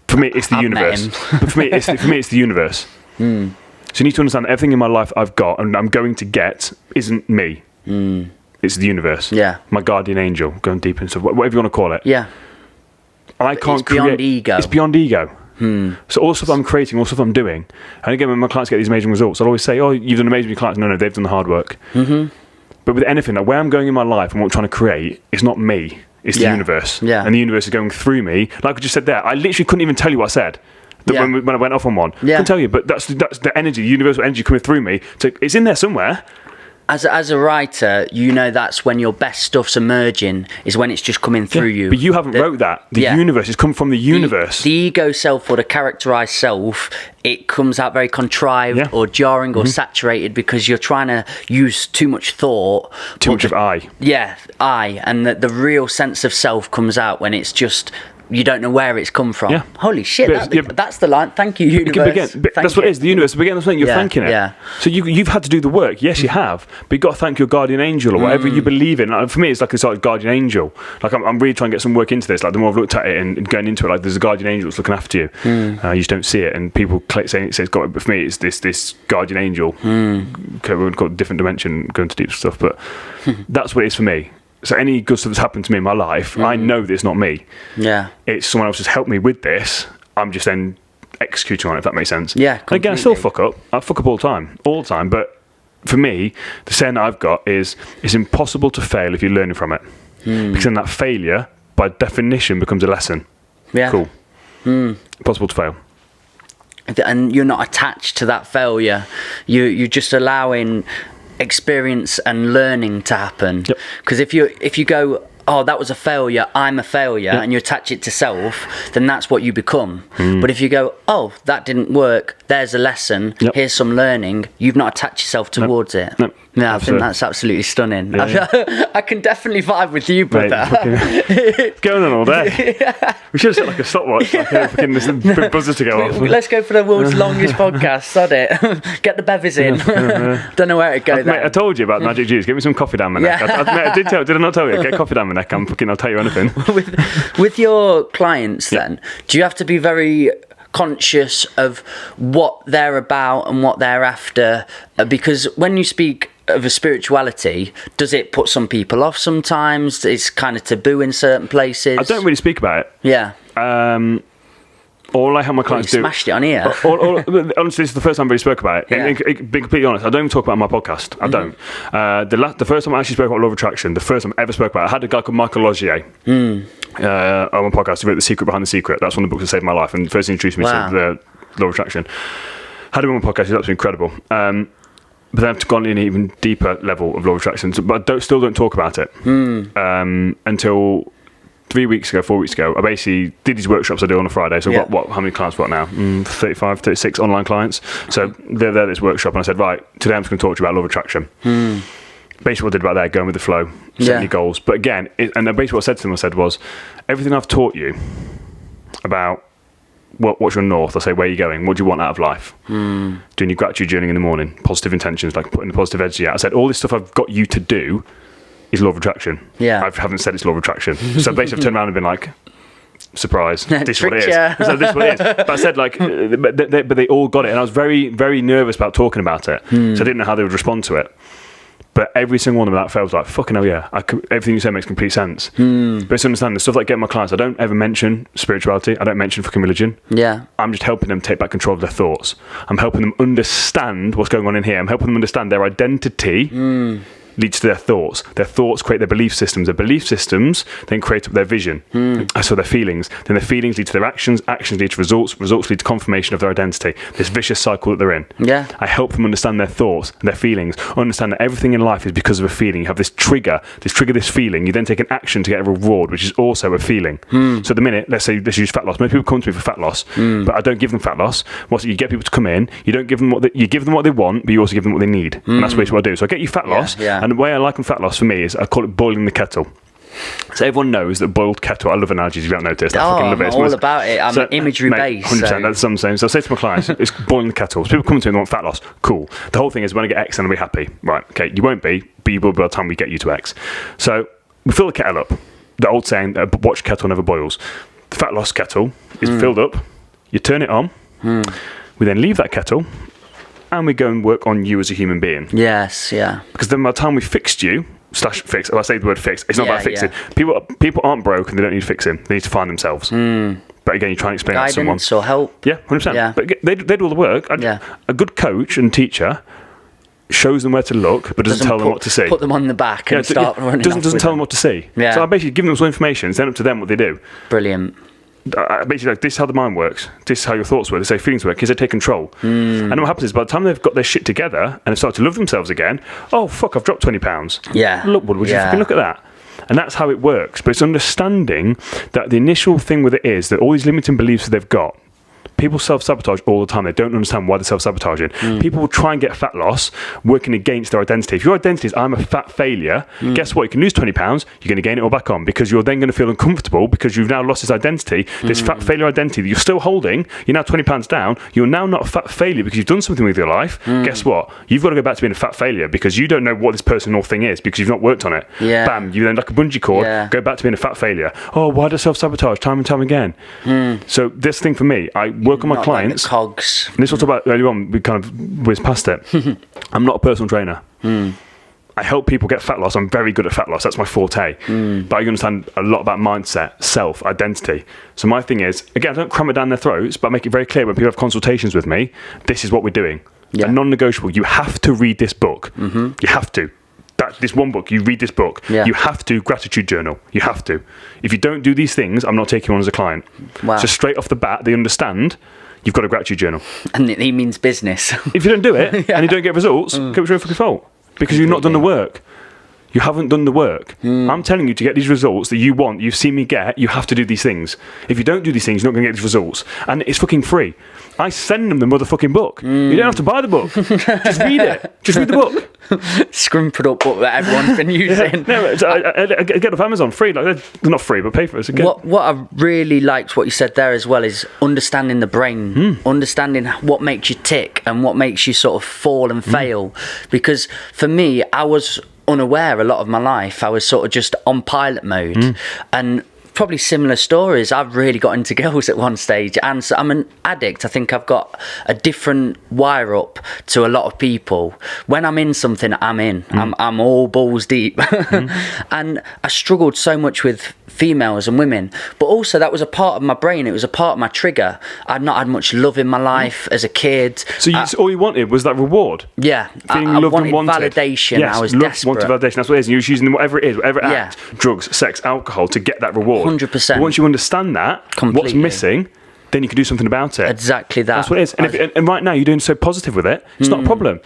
For me, it's the universe. But for me, it's the universe. So you need to understand that everything in my life I've got and I'm going to get isn't me. It's the universe. Yeah. My guardian angel, going deep into whatever you want to call it. Yeah. I can't it's beyond ego. It's beyond ego. So all the stuff I'm creating, all the stuff I'm doing, and again, when my clients get these amazing results, I'll always say, oh, you've done amazing with your clients. No, they've done the hard work. But with anything, like where I'm going in my life and what I'm trying to create, it's not me. It's the universe. Yeah. And the universe is going through me. Like I just said there, I literally couldn't even tell you what I said. When I went off on one. I couldn't tell you, but that's the energy, the universal energy coming through me. So it's in there somewhere. As a writer, you know that's when your best stuff's emerging, is when it's just coming through you. But you haven't wrote that. The universe has come from the universe. The ego self, or the characterized self, it comes out very contrived or jarring or saturated, because you're trying to use too much thought. Too much of I. Yeah, I. And the real sense of self comes out when it's just... You don't know where it's come from. Yeah. Holy shit, that's the line. Thank you, universe. That's what it is. The universe. Again, that's when you're thanking it. Yeah. So you've had to do the work. Yes, you have. But you've got to thank your guardian angel or whatever you believe in. Like, for me, it's like a sort of guardian angel. Like, I'm really trying to get some work into this. Like, the more I've looked at it and going into it, like, there's a guardian angel that's looking after you. You just don't see it. And people say it's got it. But for me, it's this guardian angel. Okay, we would call it a different dimension, going to deep stuff. But that's what it is for me. So any good stuff that's happened to me in my life, I know that it's not me. Yeah. It's someone else has helped me with this. I'm just then executing on it, if that makes sense. Yeah, completely. Again, I still fuck up. I fuck up all the time. But for me, the saying that I've got is, it's impossible to fail if you're learning from it. Because then that failure, by definition, becomes a lesson. Yeah. Cool. Impossible to fail. And you're not attached to that failure. You're just allowing experience and learning to happen. Because if you go, oh, that was a failure, I'm a failure, and you attach it to self, then that's what you become. But if you go, oh, that didn't work, there's a lesson, here's some learning, you've not attached yourself towards it. Yeah, I think that's absolutely stunning. I can definitely vibe with you, brother. Mate, going on all day. We should have set like a stopwatch, like a fucking buzzer to go off. Let's go for the world's longest podcast. Sod it. Get the bevies in. Don't know where to go. Mate, I told you about magic juice. Get me some coffee down my neck. I did I not tell you? Get coffee down my neck. I'll tell you anything. With your clients, then, do you have to be very conscious of what they're about and what they're after? Because when you speak of a spirituality, does it put some people off sometimes? It's kind of taboo in certain places. I don't really speak about it. Yeah. All I have my clients do... smashed it on here. Honestly, this is the first time I really spoke about it. Yeah. And being completely honest, I don't even talk about it on my podcast. I don't. The first time I actually spoke about law of attraction, the first time I ever spoke about it, I had a guy called Michael Logier on my podcast. He wrote The Secret Behind the Secret. That's one of the books that saved my life and first introduced me to the law of attraction. Had him on my podcast. He's absolutely incredible. But then I've gone in an even deeper level of law of attraction. But I still don't talk about it until 4 weeks ago. I basically did these workshops I do on a Friday. So how many clients I've got now? 35, 36 online clients. So they're there at this workshop, and I said, right, today I'm just going to talk to you about law of attraction. Basically what I did about that, going with the flow, setting your goals. But again, basically what I said to them was, everything I've taught you about what's your north? I say, where are you going? What do you want out of life? Doing your gratitude journaling in the morning, positive intentions, like putting the positive energy out. I said, all this stuff I've got you to do is law of attraction. Yeah. I haven't said it's law of attraction. So basically I've turned around and been like, surprise, this is what it is. So this is what it is. But I said, like, but they all got it. And I was very, very nervous about talking about it. So I didn't know how they would respond to it. But every single one of that felt like, fucking hell yeah, everything you say makes complete sense. But it's understanding the stuff that I get my clients, I don't ever mention spirituality, I don't mention fucking religion. Yeah. I'm just helping them take back control of their thoughts. I'm helping them understand what's going on in here. I'm helping them understand their identity leads to their thoughts. Their thoughts create their belief systems. Their belief systems then create their vision. So their feelings. Then their feelings lead to their actions. Actions lead to results. Results lead to confirmation of their identity. This vicious cycle that they're in. Yeah. I help them understand their thoughts, their feelings. Understand that everything in life is because of a feeling. You have this trigger, this feeling. You then take an action to get a reward, which is also a feeling. So at the minute, let's use fat loss. Most people come to me for fat loss, but I don't give them fat loss. You get people to come in. You don't give them what they want, but you also give them what they need. And that's basically what I do. So I get you fat loss. And the way I like fat loss for me is I call it boiling the kettle. So everyone knows that boiled kettle, I love analogies if you haven't noticed. I fucking love it. I'm all about it. I'm imagery based. 100%, that's what I'm saying. So I say to my clients, it's boiling the kettle. So people come to me and want fat loss. Cool. The whole thing is when I get X, then I'll be happy. Right, okay, you won't be, but you will by the time we get you to X. So we fill the kettle up. The old saying, watch kettle never boils. The fat loss kettle is filled up. You turn it on. We then leave that kettle and we go and work on you as a human being. Yes, yeah. Because then by the time we fixed you, /fix, I say the word fix, it's not about fixing. Yeah. People aren't broken, they don't need fixing. They need to find themselves. But again, you try and explain that to someone. Guidance or help. Yeah, 100%. Yeah. But they do all the work. A good coach and teacher shows them where to look, but doesn't tell them what to see. Put them on the back and start running. Doesn't tell them what to see. Yeah. So I basically give them some information. It's then up to them what they do. Brilliant. basically like, this is how the mind works. This is how your thoughts work. This is how feelings work. Because they take control. And what happens is by the time they've got their shit together and have started to love themselves again, oh fuck, I've dropped 20 pounds. Yeah. Look, would you fucking look at that? And that's how it works. But it's understanding that the initial thing with it is that all these limiting beliefs that they've got, people self-sabotage all the time. They don't understand why they're self-sabotaging. People will try and get fat loss working against their identity. If your identity is, I'm a fat failure, guess what? You can lose 20 pounds, you're going to gain it all back on, because you're then going to feel uncomfortable because you've now lost this identity, this fat failure identity that you're still holding. You're now 20 pounds down. You're now not a fat failure because you've done something with your life. Guess what? You've got to go back to being a fat failure because you don't know what this personal thing is because you've not worked on it. Yeah. Bam, you then like a bungee cord, go back to being a fat failure. Oh, why do I self-sabotage time and time again? So this thing for me, I work on my clients. Like the cogs. And this was about earlier on, we kind of whizzed past it. I'm not a personal trainer. I help people get fat loss. I'm very good at fat loss. That's my forte. But I understand a lot about mindset, self, identity. So my thing is, again, I don't cram it down their throats, but I make it very clear when people have consultations with me, this is what we're doing. A non-negotiable. You have to read this book. You have to. This one book, you read this book. You have to gratitude journal. You have to. If you don't do these things, I'm not taking you on as a client. Wow. So straight off the bat, they understand you've got a gratitude journal. And he means business. If you don't do it and you don't get results, it's your own fucking fault. Because you've not done the work. You haven't done the work. I'm telling you, to get these results that you want, you've seen me get, you have to do these things. If you don't do these things, you're not going to get these results. And it's fucking free. I send them the motherfucking book. You don't have to buy the book. Just read it. Just read the book. Scrimpered up book that everyone's been using. I get it off Amazon free. Like, they're not free, but pay for it. What I really liked what you said there as well is understanding the brain, understanding what makes you tick and what makes you sort of fall and fail. Because for me, I was unaware a lot of my life. I was sort of just on pilot mode. And probably similar stories. I've really got into girls at one stage, and so I'm an addict. I think I've got a different wire up to a lot of people. When I'm in something, I'm in. I'm all balls deep. And I struggled so much with females and women, but also that was a part of my brain. It was a part of my trigger. I'd not had much love in my life as a kid. So all you wanted was that reward. Yeah, feeling I loved wanted and wanted. validation. Yes, I was loved, desperate. wanted validation. That's what it is. And you was using whatever it is, whatever act, drugs, sex, alcohol, to get that reward. 100%. But once you understand that, what's missing, then you can do something about it. Exactly that. That's what it is. And right now you're doing so positive with it. It's not a problem.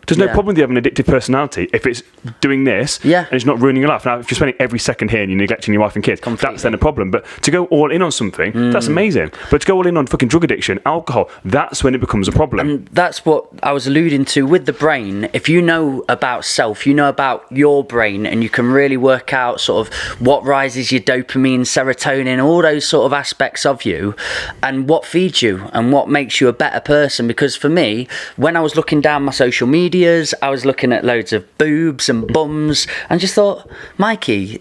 There's no problem with you having an addictive personality if it's doing this and it's not ruining your life. Now, if you're spending every second here and you're neglecting your wife and kids, that's then a problem. But to go all in on something, that's amazing. But to go all in on fucking drug addiction, alcohol, that's when it becomes a problem. And that's what I was alluding to with the brain. If you know about self, you know about your brain, and you can really work out sort of what rises your dopamine, serotonin, all those sort of aspects of you, and what feeds you and what makes you a better person. Because for me, when I was looking down my social media, I was looking at loads of boobs and bums and just thought, Mikey,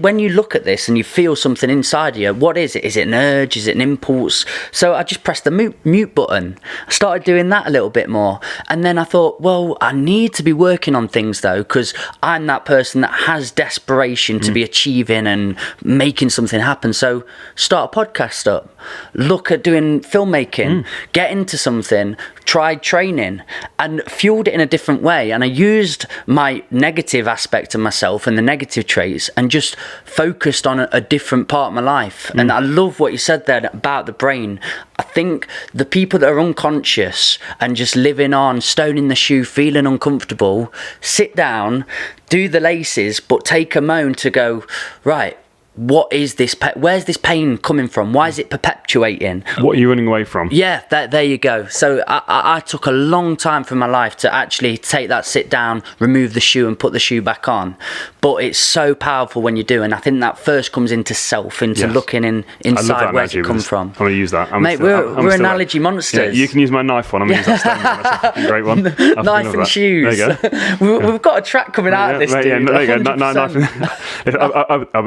when you look at this and you feel something inside you, what is it? Is it an urge? Is it an impulse? So I just pressed the mute button. I started doing that a little bit more. And then I thought, well, I need to be working on things though, because I'm that person that has desperation to be achieving and making something happen. So start a podcast up, look at doing filmmaking, get into something, tried training and fueled it in a different way. And I used my negative aspect of myself and the negative traits and just focused on a different part of my life. And I love what you said there about the brain. I think the people that are unconscious and just living on, stone in the shoe, feeling uncomfortable, sit down, do the laces, but take a moment to go, right, what is this? Where's this pain coming from? Why is it perpetuating? What are you running away from? Yeah, there you go. So I took a long time from my life to actually take that sit down, remove the shoe and put the shoe back on. But it's so powerful when you do. And I think that first comes into self, into looking inside where it come from. I'm going to use that. Mate, we're analogy monsters. Yeah, you can use my knife one. I'm going to use that stem one. That's a fucking great one. Knife and shoes. There you go. We've got a track coming out of this, dude. Yeah, there you go.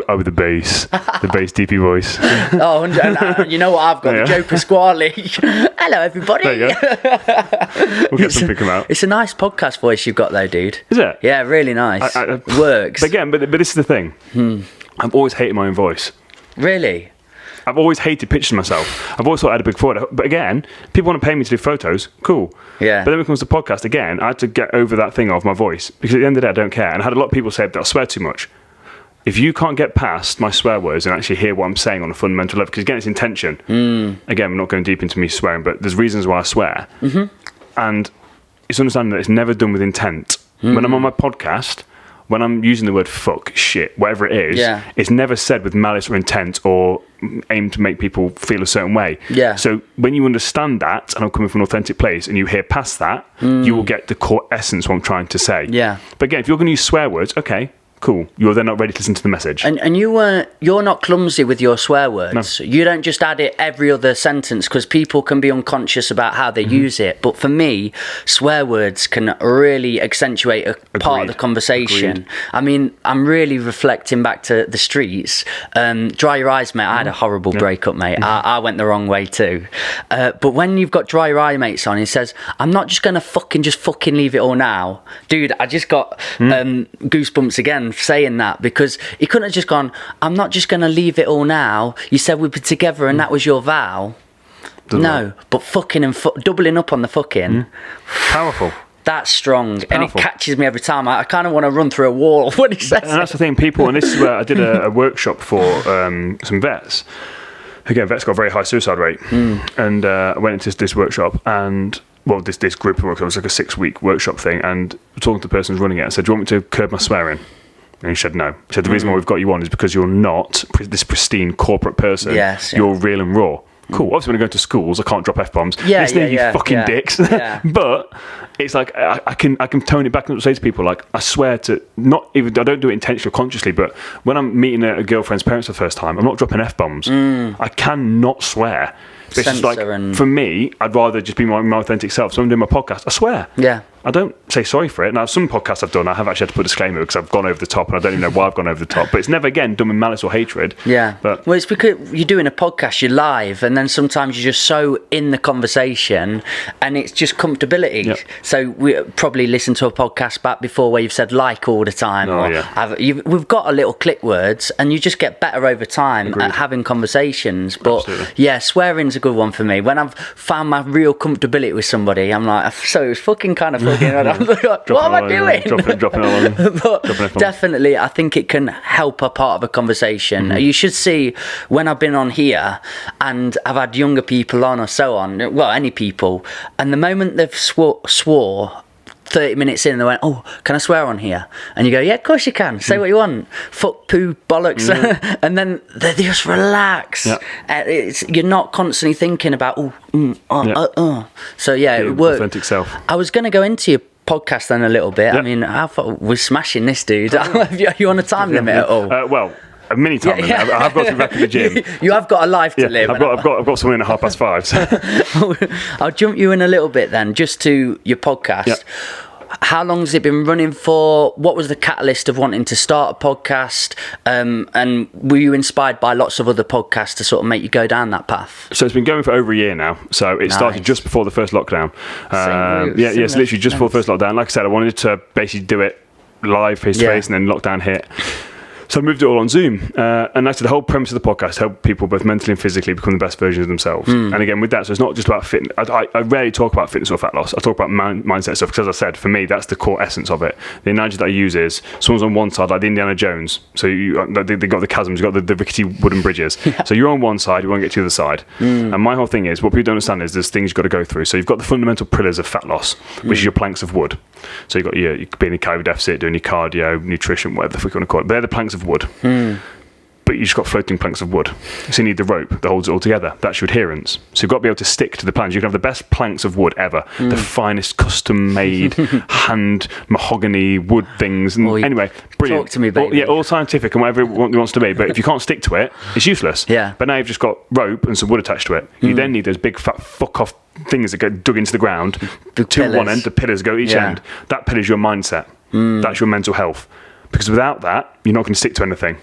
I with the bass. The bass DP voice. Oh, and you know what I've got? The Joker Squally. Hello, everybody. There you go. We'll get something come out. It's a nice podcast voice you've got though, dude. Is it? Yeah, really nice. Works. But again, but this is the thing. I've always hated my own voice. Really? I've always hated pictures of myself. I've always thought I had a big forehead. But again, people want to pay me to do photos. Cool. Yeah. But then when it comes to podcast, again, I had to get over that thing of my voice. Because at the end of the day, I don't care. And I had a lot of people say that I swear too much. if you can't get past my swear words and actually hear what I'm saying on a fundamental level, because again, it's intention. Again, we're not going deep into me swearing, but there's reasons why I swear. And it's understanding that it's never done with intent. When I'm on my podcast, when I'm using the word fuck, shit, whatever it is, it's never said with malice or intent or aim to make people feel a certain way. So when you understand that, and I'm coming from an authentic place, and you hear past that, you will get the core essence of what I'm trying to say. But again, if you're going to use swear words, okay, cool. You're then not ready to listen to the message. And you're not clumsy with your swear words. No. You don't just add it every other sentence, because people can be unconscious about how they use it. But for me, swear words can really accentuate a part of the conversation. I mean, I'm really reflecting back to the streets. Dry your eyes, mate. I had a horrible breakup, mate. I went the wrong way too. But when you've got dry your eye mates on, he says, I'm not just going to fucking leave it all now. Dude, I just got goosebumps again saying that, because he couldn't have just gone, I'm not just going to leave it all now. You said we'd be together and that was your vow. But fucking and doubling up on the fucking. Powerful. That's strong, and it catches me every time. I kind of want to run through a wall when he says it. And that's the thing, people, and this is where I did a workshop for some vets. Again, vets got a very high suicide rate. And I went into this workshop, and this group of workshops, it was like a 6-week workshop thing, and talking to the person who's running it, I said, do you want me to curb my swearing? And he said no. He said, the reason why we've got you on is because you're not this pristine corporate person. You're real and raw. Cool. Obviously, when I go to schools, I can't drop F-bombs. You fucking dicks. But it's like, I can tone it back and say to people, like, I swear to, not even, I don't do it intentionally or consciously, but when I'm meeting a girlfriend's parents for the first time, I'm not dropping F-bombs. I cannot swear. It's just like, for me, I'd rather just be my authentic self. So I'm doing my podcast, I swear. I don't say sorry for it. Now, some podcasts I've done, I have actually had to put a disclaimer because I've gone over the top, and I don't even know why I've gone over the top. But it's never, again, done with malice or hatred. But well, it's because you're doing a podcast, you're live, and then sometimes you're just so in the conversation, and it's just comfortability. So we probably listened to a podcast back before where you've said like all the time. We've got a little click words, and you just get better over time at having conversations. But swearing's a good one for me. When I've found my real comfortability with somebody, I'm like, so it was fucking kind of fucking. I'm like, what am I doing? Dropping on. But definitely, I think it can help a part of a conversation. You should see when I've been on here and I've had younger people on or so on, well, any people, and the moment they've swore 30 minutes in, and they went, oh, can I swear on here? And you go, yeah, of course you can. Say what you want. Fuck, poo, bollocks. And then they just relax. You're not constantly thinking about, So, it worked. Authentic self. I was going to go into your podcast then a little bit. I mean, I thought we're smashing this, dude. Are you on a time limit at all? A mini time limit. I've got to be back in the gym. You have got a life to live. I've got something at 5:30. So. I'll jump you in a little bit then, just to your podcast. How long has it been running for? What was the catalyst of wanting to start a podcast? And were you inspired by lots of other podcasts to sort of make you go down that path? So it's been going for over a year now. So it started just before the first lockdown. It's literally just before the first lockdown. Like I said, I wanted to basically do it live, face to face, and then lockdown hit. So I moved it all on Zoom. And that's the whole premise of the podcast, help people both mentally and physically become the best versions of themselves. And again, with that, so it's not just about fitness. I rarely talk about fitness or fat loss. I talk about mindset stuff, because as I said, for me, that's the core essence of it. The analogy that I use is someone's on one side, like the Indiana Jones. So they got the chasms, you've got the rickety wooden bridges. So you're on one side, you want to get to the other side. And my whole thing is, what people don't understand is there's things you've got to go through. So you've got the fundamental pillars of fat loss, which is your planks of wood. So you've got you could be in a calorie deficit, doing your cardio, nutrition, whatever the fuck you want to call it. They're the planks of wood. But you've just got floating planks of wood. So you need the rope that holds it all together. That's your adherence. So you've got to be able to stick to the plans. You can have the best planks of wood ever. The finest custom-made hand mahogany wood things. And anyway, brilliant. Talk to me, baby. All scientific and whatever it wants to be. But if you can't stick to it, it's useless. But now you've just got rope and some wood attached to it. You then need those big fat fuck-off things that get dug into the ground. To one end, the pillars go each end. That pillar's your mindset. That's your mental health. Because without that, you're not going to stick to anything,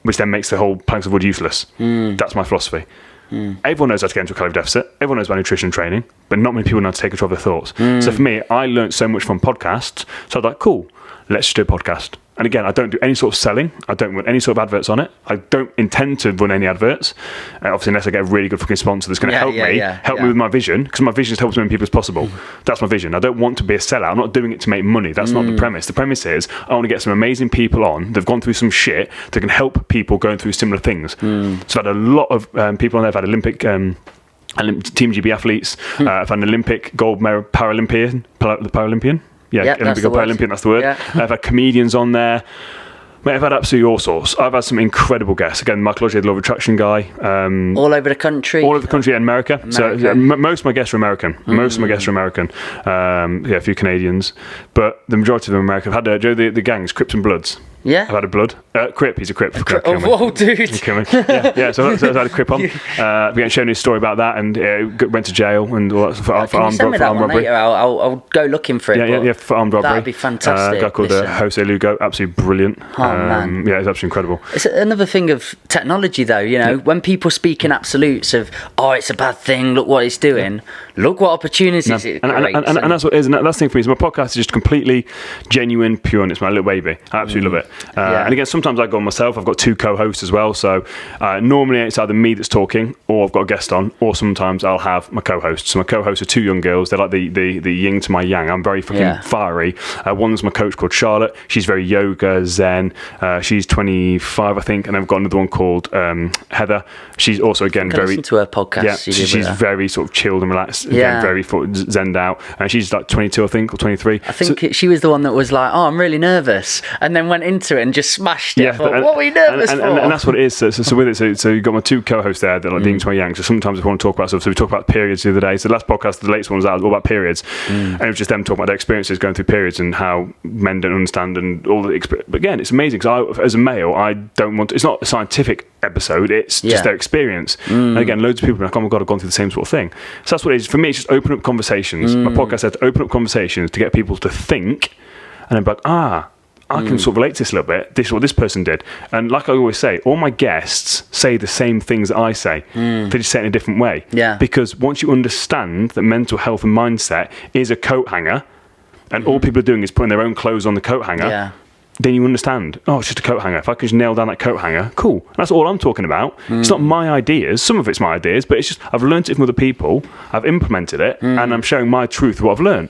which then makes the whole planks of wood useless. That's my philosophy. Everyone knows how to get into a calorie deficit. Everyone knows about nutrition and training, but not many people know how to take control of their thoughts. So for me, I learned so much from podcasts. So I was like, cool, let's just do a podcast. And again, I don't do any sort of selling. I don't run any sort of adverts on it. I don't intend to run any adverts, obviously, unless I get a really good fucking sponsor that's going to help me with my vision, because my vision is to help as many people as possible. That's my vision. I don't want to be a sellout. I'm not doing it to make money. That's not the premise. The premise is I want to get some amazing people on that've gone through some shit that can help people going through similar things. So I've had a lot of people on there. I've had Olympic Team GB athletes. I've had an Olympic gold medal Paralympian. Olympic or Paralympian, that's the word. I've had comedians on there. Mate, I've had absolutely all sorts. I've had some incredible guests. Again, Michael Lodge, the Law of Attraction guy. All over the country? All over the country and America. So most of my guests are American. A few Canadians. But the majority of them are American. I've had the gangs, Crips and Bloods. Yeah. I've had a Blood. Crip, he's a Crip. Whoa, dude. So I've had a Crip on. I've been showing his story about that and went to jail and all that for armed robbery. Later? I'll go looking for it. For armed robbery. That'd be fantastic. A guy called Jose Lugo, absolutely brilliant. Man. Yeah, it's absolutely incredible. It's another thing of technology, though. When people speak in absolutes of, it's a bad thing, look what it's doing, look what opportunities it creates. And that's what it is. And that's the thing for me. So my podcast is just completely genuine, pure, and it's my little baby. I absolutely love it. And again, sometimes I go on myself. I've got 2 co-hosts as well. So normally it's either me that's talking or I've got a guest on, or sometimes I'll have my co-hosts. So my co-hosts are 2 young girls. They're like the yin to my yang. I'm very fucking fiery. One's my coach called Charlotte. She's very yoga, zen. She's 25, I think. And I've got another one called Heather. She's also, again, very... listen to her podcast. Yeah, she's very sort of chilled and relaxed. Again, very zenned out. And she's like 22, I think, or 23. I think she was the one that was like, I'm really nervous. And then went into it and just smashed it. What were you nervous for? And that's what it is. So with it, so you've got my 2 co-hosts there that are like Dean to my Yang. So sometimes if I want to talk about stuff, so we talk about periods the other day. So the last podcast, the latest one was all about periods. And it was just them talking about their experiences going through periods and how men don't understand and all the experience. But again, it's amazing because as a male, I don't want to, it's not a scientific episode, it's just their experience. And again, loads of people are like, oh my God, I've gone through the same sort of thing. So that's what it is. For me, it's just open up conversations. My podcast said to open up conversations to get people to think and then be like, I can sort of relate to this a little bit. This is what this person did. And like I always say, all my guests say the same things that I say. They just say it in a different way. Yeah. Because once you understand that mental health and mindset is a coat hanger, and all people are doing is putting their own clothes on the coat hanger, then you understand, it's just a coat hanger. If I can just nail down that coat hanger, cool. That's all I'm talking about. It's not my ideas. Some of it's my ideas, but it's just I've learned it from other people, I've implemented it, and I'm sharing my truth of what I've learned.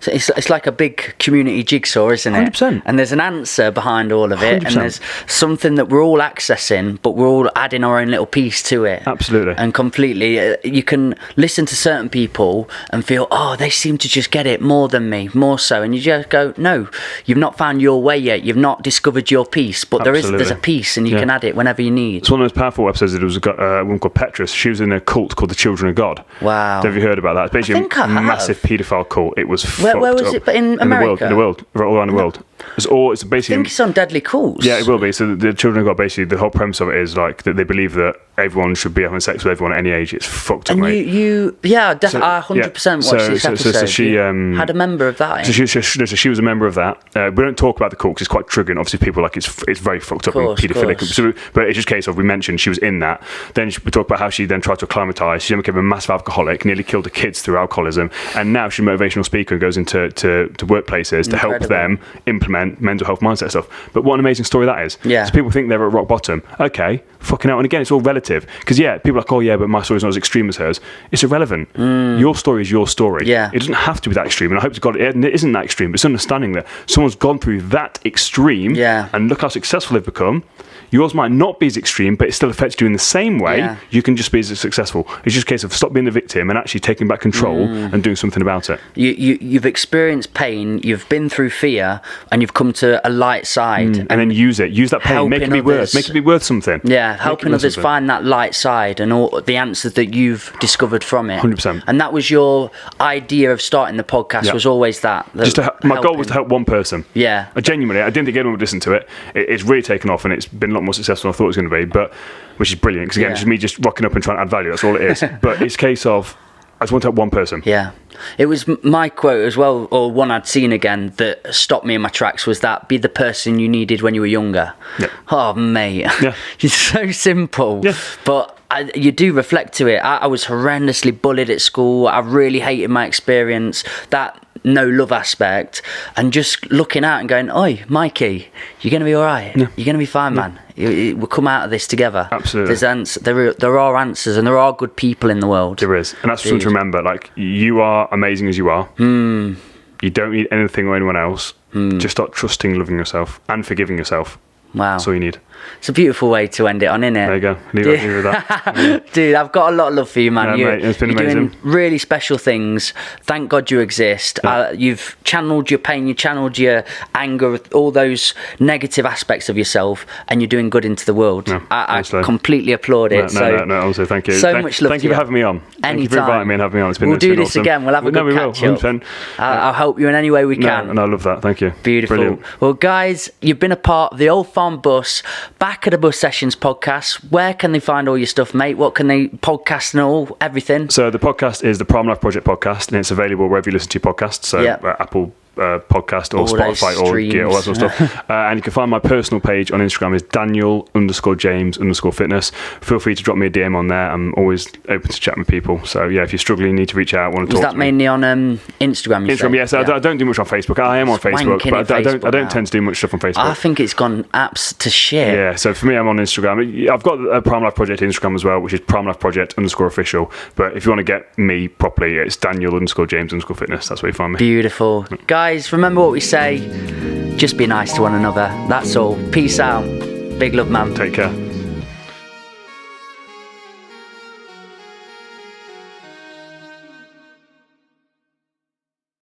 So it's like a big community jigsaw, isn't it? 100%. And there's an answer behind all of it, 100%. and there's something that we're all accessing, but we're all adding our own little piece to it. Absolutely. And completely, you can listen to certain people and feel, they seem to just get it more than me, more so, and you just go, no, you've not found your way yet, you've not discovered your piece, but there's a piece, and you can add it whenever you need. It's one of the most powerful episodes. There was a woman called Petrus. She was in a cult called the Children of God. Wow. Have you heard about that? It's basically a massive paedophile cult. It was Where was it? But in America? In the world, all around the world. It's basically. I think it's on Deadly Cults. Yeah, it will be. So the Children of God, basically, the whole premise of it is like that they believe that everyone should be having sex with everyone at any age. It's fucked up, mate. I 100% watched this episode. So she had a member of that. She was a member of that. We don't talk about the cult because it's quite triggering. Obviously, people like it's very fucked up and paedophilic. So, but it's just a case of we mentioned she was in that. Then we talk about how she then tried to acclimatise. She then became a massive alcoholic, nearly killed her kids through alcoholism, and now she's a motivational speaker and goes into to workplaces to help them implement mental health mindset stuff. But what an amazing story that is. Yeah. So people think they're at rock bottom. Okay, fucking hell. And again, it's all relative. Because people are like, but my story's not as extreme as hers. It's irrelevant. Your story is your story. Yeah. It doesn't have to be that extreme. And I hope to God it isn't that extreme. But it's understanding that someone's gone through that extreme and look how successful they've become. Yours might not be as extreme, but it still affects you in the same way. Yeah. You can just be as successful. It's just a case of stop being the victim and actually taking back control and doing something about it. You've experienced pain, you've been through fear, and you've come to a light side. And then use it. Use that pain. Make it be worth something. Yeah, helping others find that light side and all the answers that you've discovered from it. 100%. And that was your idea of starting the podcast, was always that. My goal was to help one person. Yeah. I didn't think anyone would listen to it. It's really taken off and it's been a lot more successful than I thought it was going to be, but which is brilliant because again, it's just me just rocking up and trying to add value. That's all it is. But it's a case of I just want to help one person. Yeah. It was my quote as well, or one I'd seen again that stopped me in my tracks, was that be the person you needed when you were younger. Yeah. Oh, mate. Yeah. It's so simple. Yeah. But you do reflect to it. I was horrendously bullied at school. I really hated my experience. That no love aspect, and just looking out and going, oi, Mikey, you're going to be all right. You're going to be fine, man. We'll come out of this together. Absolutely. There are answers, and there are good people in the world. There is. And that's something to remember. Like, you are amazing as you are. You don't need anything or anyone else. Just start trusting, loving yourself, and forgiving yourself. Wow. That's all you need. It's a beautiful way to end it on, isn't it? There you go. Leave it with that. Dude, I've got a lot of love for you, man. Yeah, mate, it's been you're amazing. doing really special things. Thank God you exist. You've channeled your pain, you channeled your anger, all those negative aspects of yourself, and you're doing good into the world. Yeah, I completely applaud it. No, also thank you. Much love. Thank you for having me on. Thank you for inviting me and having me on. It's been We'll do this awesome. again. We'll have a good catch up. I'll help you in any way we can. And I love that. Thank you. Beautiful. Brilliant. Well, guys, you've been a part of the Old Farm Bus Back of the Bus Sessions podcast. Where can they find all your stuff, mate? What can they podcast and all, everything? So the podcast is the Prime Life Project podcast, and it's available wherever you listen to your podcasts. So Apple podcast or all Spotify or all that sort of stuff. And you can find my personal page on Instagram is Daniel_James_fitness. Feel free to drop me a DM on there. I'm always open to chat with people. So yeah, if you're struggling, you need to reach out, want to talk to me. Is that mainly on Instagram? Instagram, yes. I don't do much on Facebook. I am on Facebook, but I don't tend to do much stuff on Facebook. I think it's gone apps to shit. Yeah, so for me, I'm on Instagram. I've got a Prime Life Project Instagram as well, which is Prime Life Project_official. But if you want to get me properly, it's Daniel_James_fitness. That's where you find me. Beautiful. Guys, remember what we say. Just be nice to one another. That's all. Peace out. Big love, man. Take care.